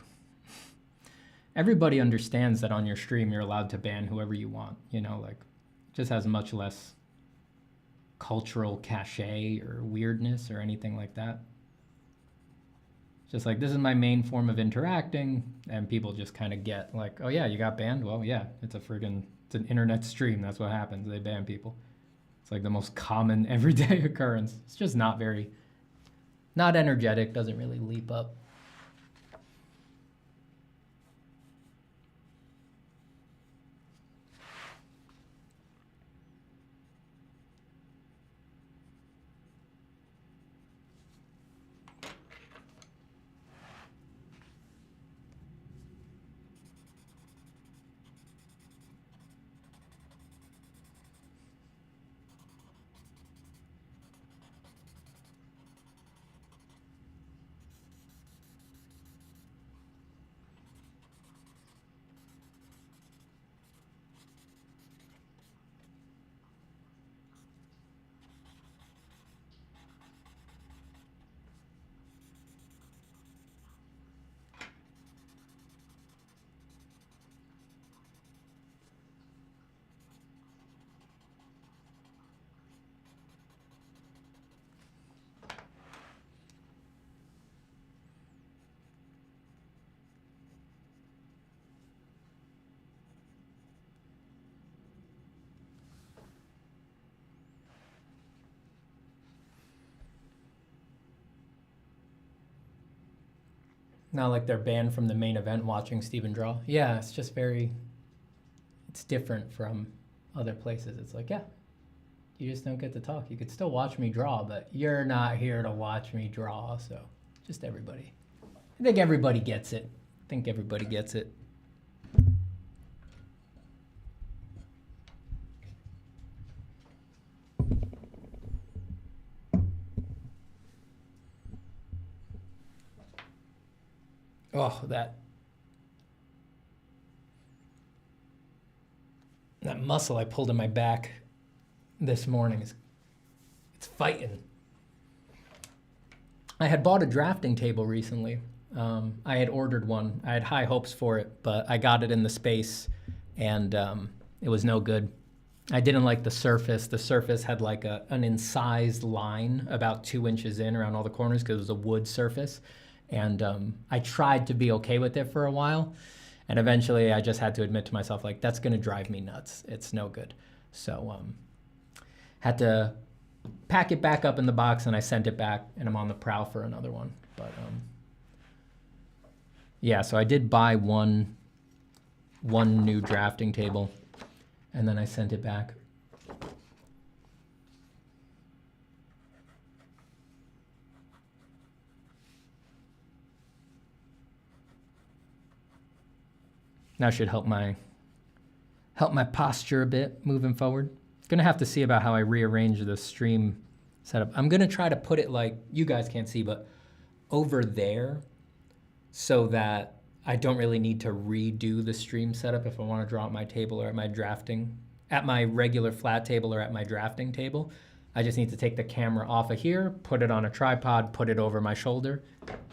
everybody understands that on your stream you're allowed to ban whoever you want, you know, like, it just has much less cultural cachet or weirdness or anything like that. Just like, this is my main form of interacting, and people just kind of get like, oh yeah, you got banned? Well, yeah, it's an internet stream. That's what happens. They ban people. It's like the most common everyday occurrence. It's just not energetic, doesn't really leap up. Not like they're banned from the main event watching Steven draw. Yeah, it's just it's different from other places. It's like, yeah, you just don't get to talk. You could still watch me draw, but you're not here to watch me draw. So just everybody. I think everybody gets it. Oh, that muscle I pulled in my back this morning it's fighting. I had bought a drafting table recently. I had ordered one. I had high hopes for it, but I got it in the space and it was no good. I didn't like the surface. The surface had like an incised line about 2 inches in around all the corners because it was a wood surface. And I tried to be okay with it for a while. And eventually I just had to admit to myself, like, that's going to drive me nuts. It's no good. So had to pack it back up in the box, and I sent it back, and I'm on the prowl for another one. But yeah, so I did buy one new drafting table, and then I sent it back. Now should help my posture a bit moving forward. Gonna have to see about how I rearrange the stream setup. I'm gonna try to put it like, you guys can't see, but over there so that I don't really need to redo the stream setup if I wanna draw at my table or at my regular flat table or at my drafting table. I just need to take the camera off of here, put it on a tripod, put it over my shoulder,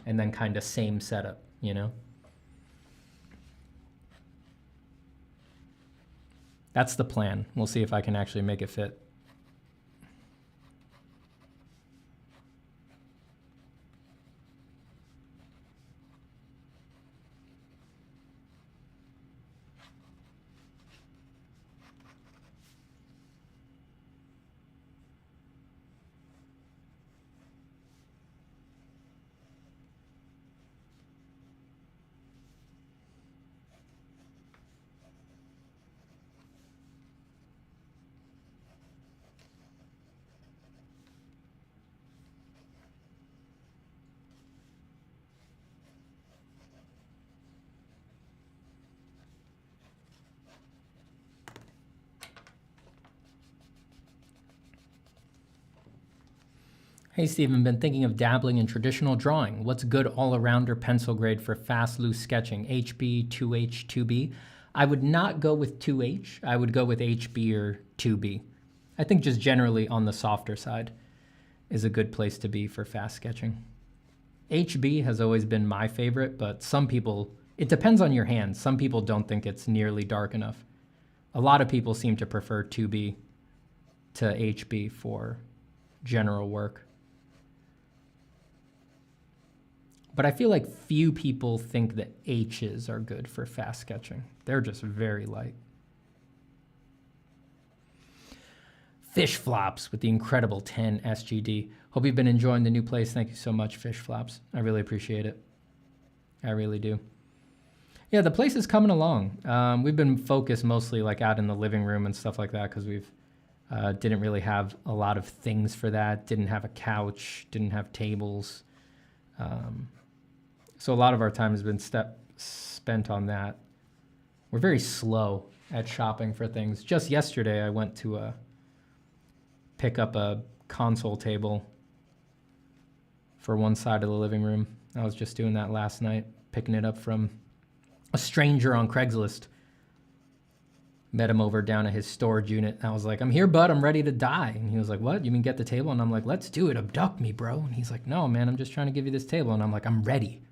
and then kind of same setup, you know? That's the plan. We'll see if I can actually make it fit. Hey Stephen, been thinking of dabbling in traditional drawing. What's good all-arounder pencil grade for fast, loose sketching? HB, 2H, 2B? I would not go with 2H. I would go with HB or 2B. I think just generally on the softer side is a good place to be for fast sketching. HB has always been my favorite, but some people, it depends on your hand. Some people don't think it's nearly dark enough. A lot of people seem to prefer 2B to HB for general work. But I feel like few people think that H's are good for fast sketching. They're just very light. Fish Flops with the incredible 10 SGD. Hope you've been enjoying the new place. Thank you so much, Fish Flops. I really appreciate it. I really do. Yeah, the place is coming along. We've been focused mostly like out in the living room and stuff like that because we've didn't really have a lot of things for that. Didn't have a couch, didn't have tables. So a lot of our time has been spent on that. We're very slow at shopping for things. Just yesterday, I went to pick up a console table for one side of the living room. I was just doing that last night, picking it up from a stranger on Craigslist. Met him over down at his storage unit. I was like, I'm here, bud. I'm ready to die. And he was like, what? You mean get the table? And I'm like, let's do it. Abduct me, bro. And he's like, no, man, I'm just trying to give you this table. And I'm like, I'm ready.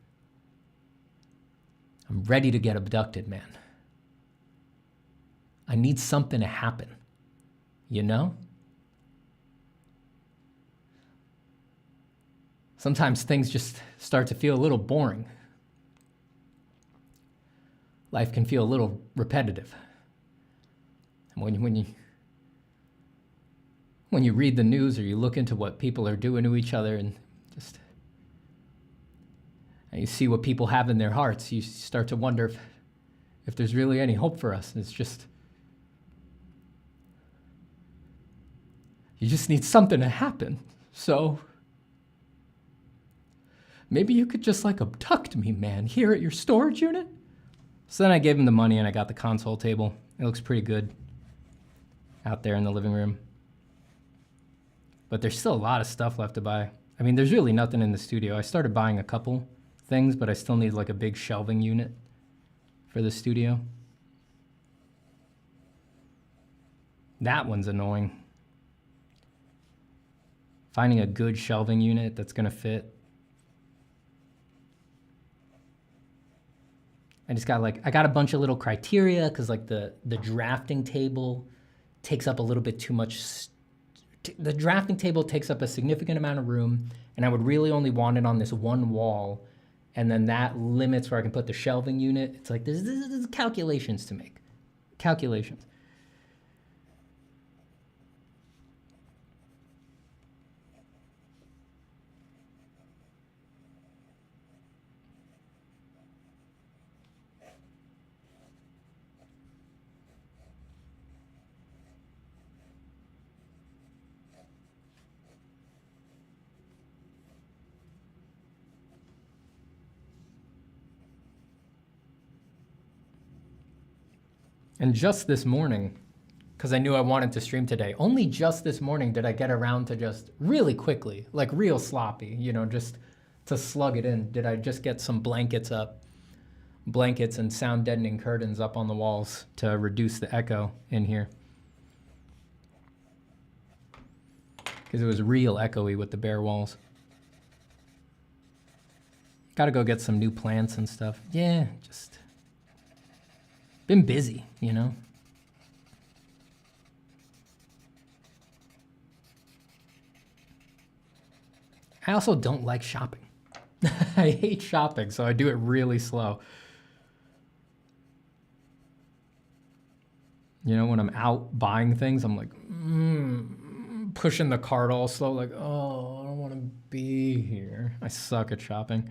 I'm ready to get abducted, man. I need something to happen, you know? Sometimes things just start to feel a little boring. Life can feel a little repetitive. And when you read the news or you look into what people are doing to each other and you see what people have in their hearts, you start to wonder if there's really any hope for us. And it's just, you just need something to happen. So maybe you could just like abduct me, man, here at your storage unit. So then I gave him the money and I got the console table. It looks pretty good out there in the living room. But there's still a lot of stuff left to buy. I mean, there's really nothing in the studio. I started buying a couple things, but I still need like a big shelving unit for the studio. That one's annoying. Finding a good shelving unit that's gonna fit. I got a bunch of little criteria because like the drafting table takes up a little bit too much. The drafting table takes up a significant amount of room, and I would really only want it on this one wall, and then that limits where I can put the shelving unit. It's like there's calculations to make. Calculations. And just this morning, because I knew I wanted to stream today, only just this morning did I get around to just really quickly, like real sloppy, you know, just to slug it in. Did I just get some blankets and sound deadening curtains up on the walls to reduce the echo in here. Because it was real echoey with the bare walls. Gotta go get some new plants and stuff. Yeah, just been busy, you know? I also don't like shopping. I hate shopping, so I do it really slow. You know, when I'm out buying things, I'm like, pushing the cart all slow, like, oh, I don't want to be here. I suck at shopping.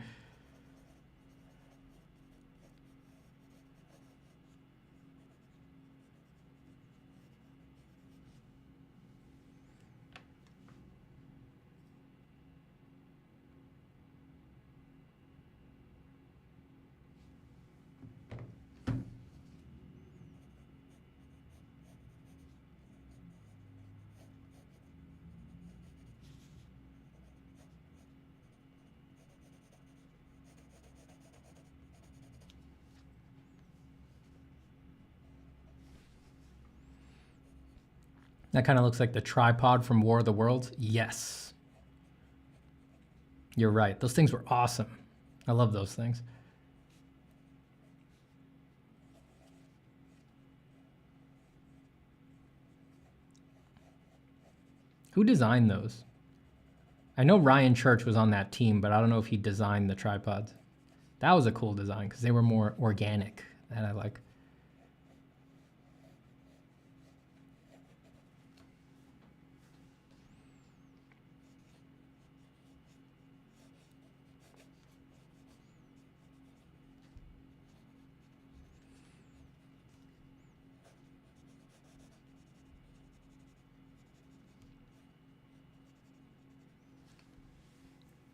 That kind of looks like the tripod from War of the Worlds. Yes. You're right. Those things were awesome. I love those things. Who designed those? I know Ryan Church was on that team, but I don't know if he designed the tripods. That was a cool design because they were more organic. That I like.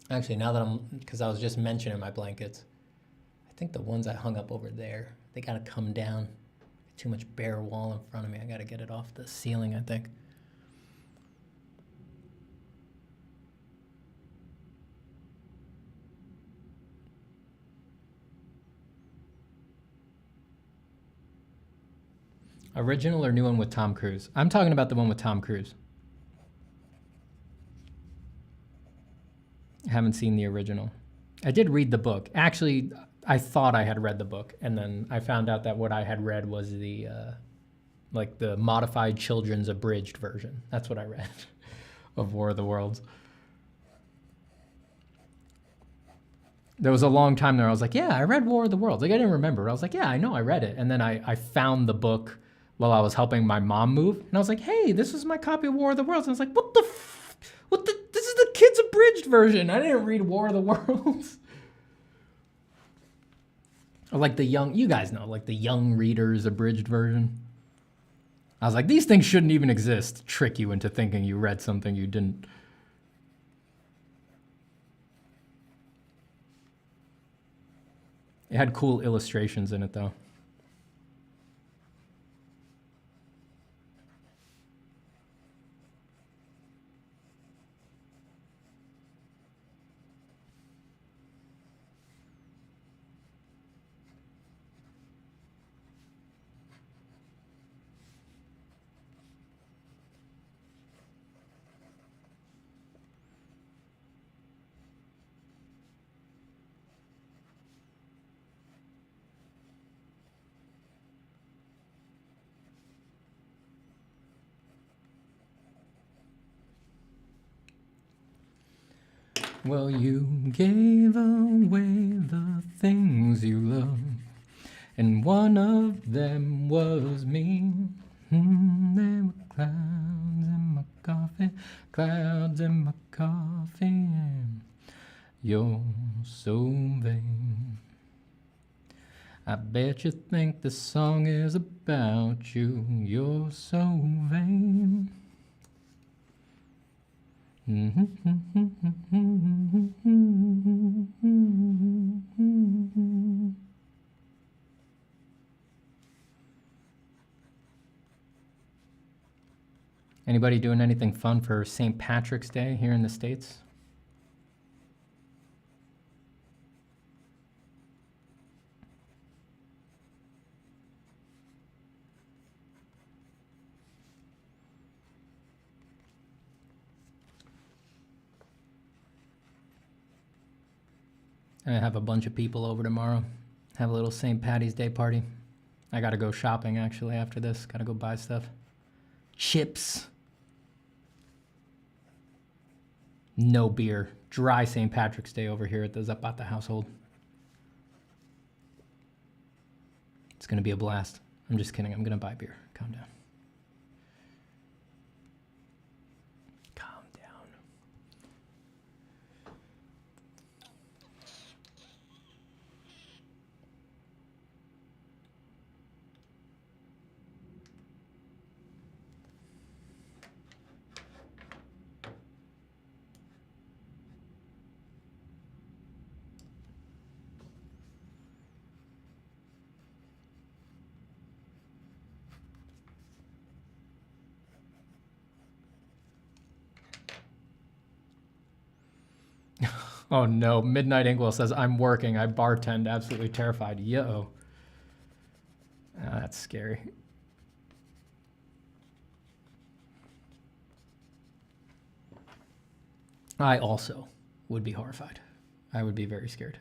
Actually, now that because I was just mentioning my blankets, I think the ones I hung up over there, they gotta come down. Too much bare wall in front of me. I gotta get it off the ceiling, I think. Original or new one with Tom Cruise? I'm talking about the one with Tom Cruise. I haven't seen the original. I did read the book. Actually, I thought I had read the book, and then I found out that what I had read was the like the modified children's abridged version. That's what I read of War of the Worlds. There was a long time there I was like, yeah, I read War of the Worlds. Like, I didn't remember. I was like, yeah, I know I read it. And then I found the book while I was helping my mom move. And I was like, hey, this is my copy of War of the Worlds. And I was like, what the this is the kids abridged version. I didn't read War of the Worlds. Or like the young, you guys know, like the young readers abridged version. I was like, these things shouldn't even exist. Trick you into thinking you read something you didn't. It had cool illustrations in it, though. Well, you gave away the things you love, and one of them was me. There were clouds in my coffee, clouds in my coffee, and you're so vain. I bet you think the song is about you, you're so vain. Anybody doing anything fun for St. Patrick's Day here in the States? I have a bunch of people over tomorrow. Have a little St. Patty's Day party. I gotta go shopping actually after this. Gotta go buy stuff. Chips. No beer. Dry St. Patrick's Day over here at the Zapata household. It's gonna be a blast. I'm just kidding. I'm gonna buy beer. Calm down. Oh no, Midnight Inkwell says, I'm working, I bartend, absolutely terrified. Yo. That's scary. I also would be horrified. I would be very scared.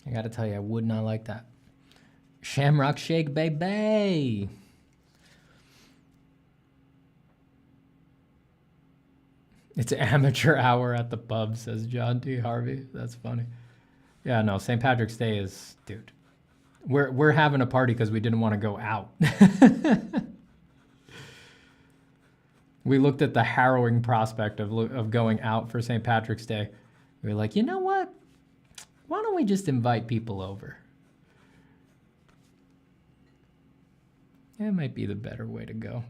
I gotta tell you, I would not like that. Shamrock Shake, baby! It's amateur hour at the pub, says John D. Harvey. That's funny. Yeah, no, St. Patrick's Day is, dude. We're having a party because we didn't want to go out. We looked at the harrowing prospect of going out for St. Patrick's Day. We were like, you know what? Why don't we just invite people over? That might be the better way to go.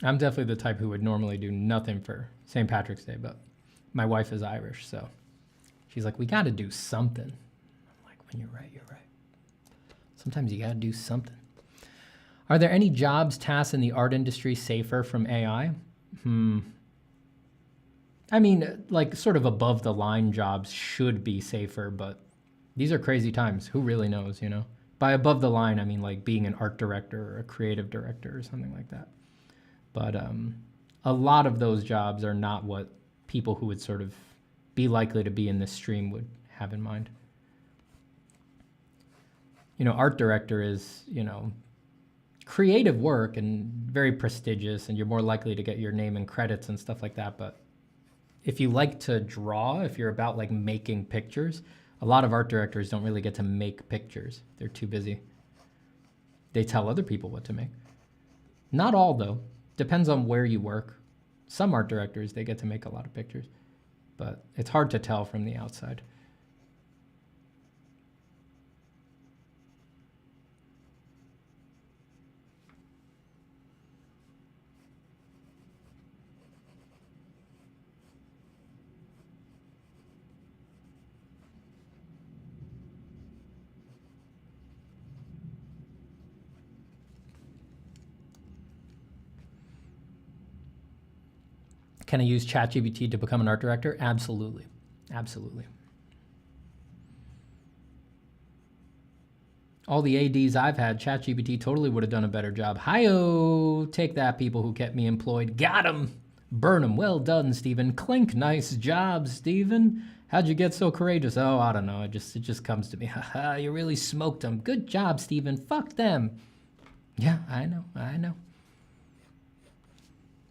I'm definitely the type who would normally do nothing for St. Patrick's Day, but my wife is Irish, so she's like, we got to do something. I'm like, when you're right, you're right. Sometimes you got to do something. Are there any jobs, tasks in the art industry safer from AI? I mean, like sort of above the line jobs should be safer, but these are crazy times. Who really knows, you know? By above the line, I mean like being an art director or a creative director or something like that. But a lot of those jobs are not what people who would sort of be likely to be in this stream would have in mind. You know, art director is, you know, creative work and very prestigious, and you're more likely to get your name and credits and stuff like that. But if you like to draw, if you're about like making pictures, a lot of art directors don't really get to make pictures. They're too busy. They tell other people what to make. Not all, though. Depends on where you work. Some art directors, they get to make a lot of pictures, but it's hard to tell from the outside. Can I use ChatGPT to become an art director? Absolutely. Absolutely. All the ADs I've had, ChatGPT totally would have done a better job. Hi-oh! Take that, people who kept me employed. Got 'em! Burn 'em. Well done, Stephen. Clink. Nice job, Stephen. How'd you get so courageous? Oh, I don't know. It just comes to me. Haha, you really smoked them. Good job, Stephen. Fuck them. Yeah, I know. I know.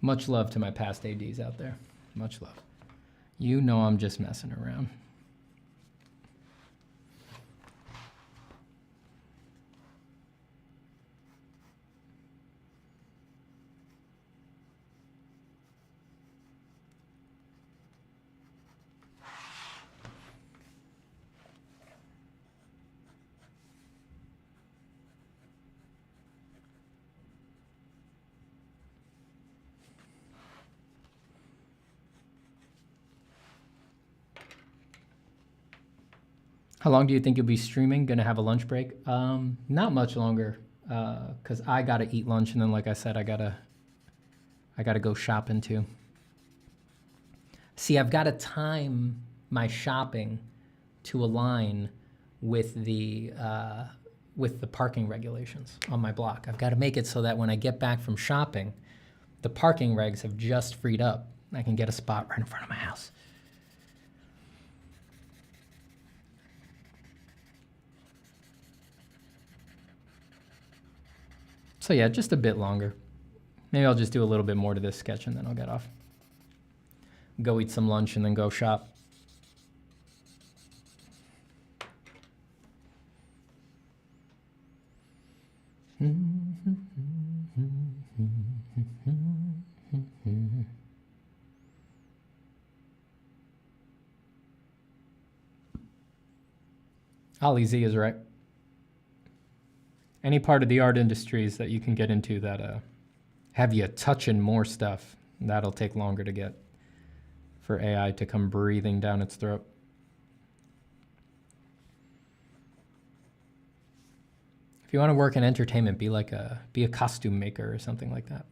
Much love to my past ADs out there. Much love. You know I'm just messing around. How long do you think you'll be streaming? Gonna have a lunch break? Not much longer, cause I gotta eat lunch, and then like I said, I gotta go shopping too. See, I've gotta time my shopping to align with the parking regulations on my block. I've got to make it so that when I get back from shopping, the parking regs have just freed up. I can get a spot right in front of my house. So yeah, just a bit longer. Maybe I'll just do a little bit more to this sketch and then I'll get off. Go eat some lunch and then go shop. Ali Z is right. Any part of the art industries that you can get into that have you touching more stuff, that'll take longer to get for AI to come breathing down its throat. If you want to work in entertainment, be a costume maker or something like that.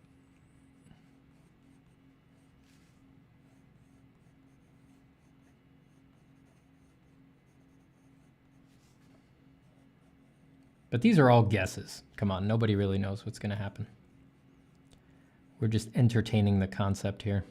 But these are all guesses. Come on, nobody really knows what's going to happen. We're just entertaining the concept here.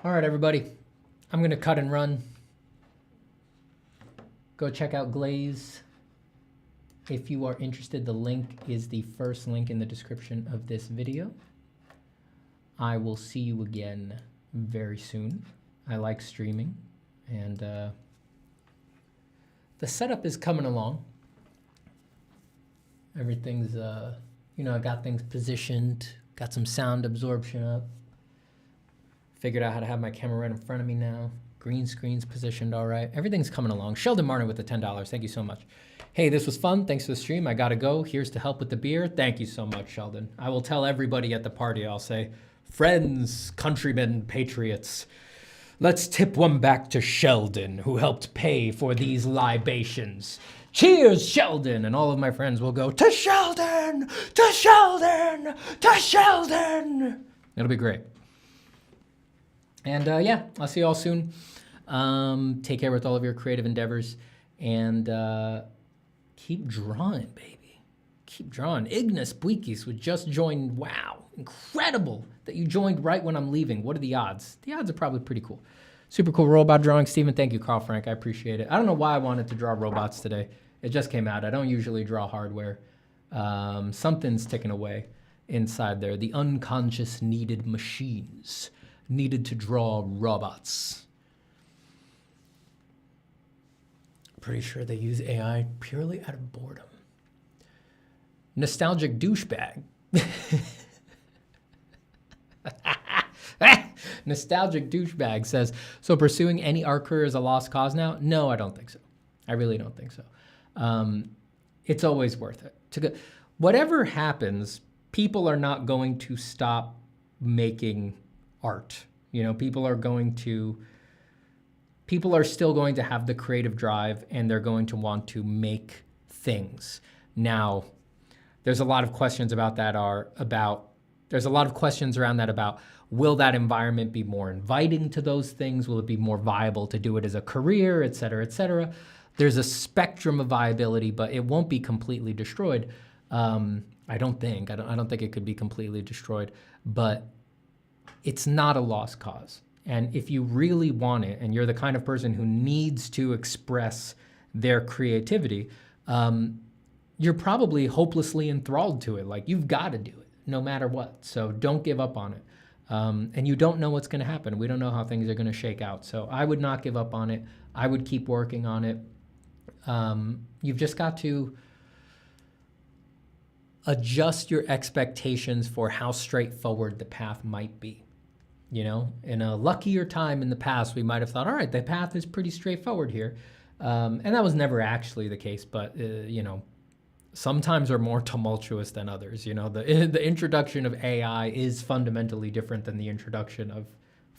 All right, everybody. I'm going to cut and run. Go check out Glaze. If you are interested, the link is the first link in the description of this video. I will see you again very soon. I like streaming, and the setup is coming along. Everything's, you know, I got things positioned, got some sound absorption up. Figured out how to have my camera right in front of me now. Green screen's positioned all right. Everything's coming along. Sheldon Martin with the $10. Thank you so much. Hey, this was fun. Thanks for the stream. I gotta go. Here's to help with the beer. Thank you so much, Sheldon. I will tell everybody at the party, I'll say, friends, countrymen, patriots, let's tip one back to Sheldon, who helped pay for these libations. Cheers, Sheldon! And all of my friends will go, to Sheldon! To Sheldon! To Sheldon! It'll be great. And yeah, I'll see you all soon. Take care with all of your creative endeavors, and keep drawing, baby. keep drawing. Ignis Buikis would just join. Wow, incredible that you joined right when I'm leaving. What are the odds? The odds are probably pretty cool. Super cool robot drawing, Steven. Thank you, Carl Frank. I appreciate it. I don't know why I wanted to draw robots today. It just came out. I don't usually draw hardware. Something's ticking away inside there. The unconscious needed machines needed to draw robots. Pretty sure they use AI purely out of boredom. Nostalgic douchebag. Nostalgic douchebag says, so pursuing any art career is a lost cause now? No, I don't think so. I really don't think so. It's always worth it. Whatever happens, people are not going to stop making art. You know, people are still going to have the creative drive, and they're going to want to make things. Now, there's a lot of questions about that there's a lot of questions around that about, will that environment be more inviting to those things? Will it be more viable to do it as a career, et cetera, et cetera? There's a spectrum of viability, but it won't be completely destroyed. I don't think it could be completely destroyed, but it's not a lost cause. And if you really want it, and you're the kind of person who needs to express their creativity, you're probably hopelessly enthralled to it. Like, you've got to do it no matter what. So don't give up on it. And you don't know what's going to happen. We don't know how things are going to shake out. So I would not give up on it. I would keep working on it. You've just got to adjust your expectations for how straightforward the path might be. You know, in a luckier time in the past, we might have thought, all right, the path is pretty straightforward here. And that was never actually the case, but, you know, sometimes are more tumultuous than others. You know, the introduction of AI is fundamentally different than the introduction of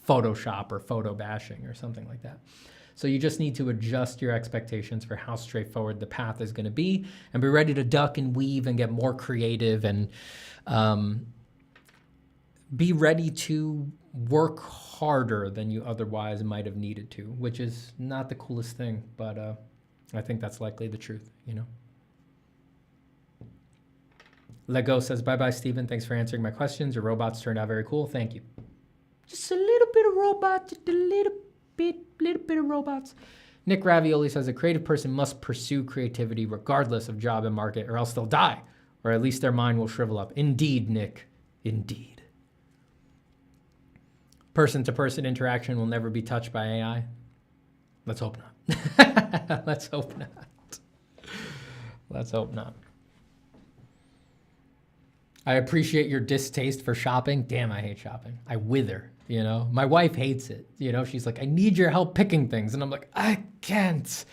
Photoshop or photo bashing or something like that. So you just need to adjust your expectations for how straightforward the path is going to be, and be ready to duck and weave and get more creative, and be ready to work harder than you otherwise might have needed to, which is not the coolest thing, but I think that's likely the truth, you know. Lego says, bye-bye, Steven. Thanks for answering my questions. Your robots turned out very cool. Thank you. Just a little bit of robots, just a little bit of robots. Nick Ravioli says, a creative person must pursue creativity regardless of job and market, or else they'll die, or at least their mind will shrivel up. Indeed, Nick. Indeed. Person-to-person interaction will never be touched by AI. Let's hope not. Let's hope not. Let's hope not. I appreciate your distaste for shopping. Damn, I hate shopping. I wither, you know? My wife hates it, you know? She's like, I need your help picking things. And I'm like, I can't.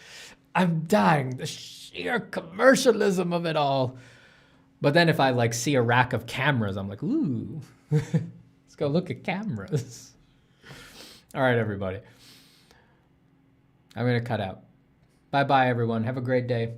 I'm dying. The sheer commercialism of it all. But then if I like see a rack of cameras, I'm like, ooh, let's go look at cameras. All right, everybody. I'm going to cut out. Bye-bye, everyone. Have a great day.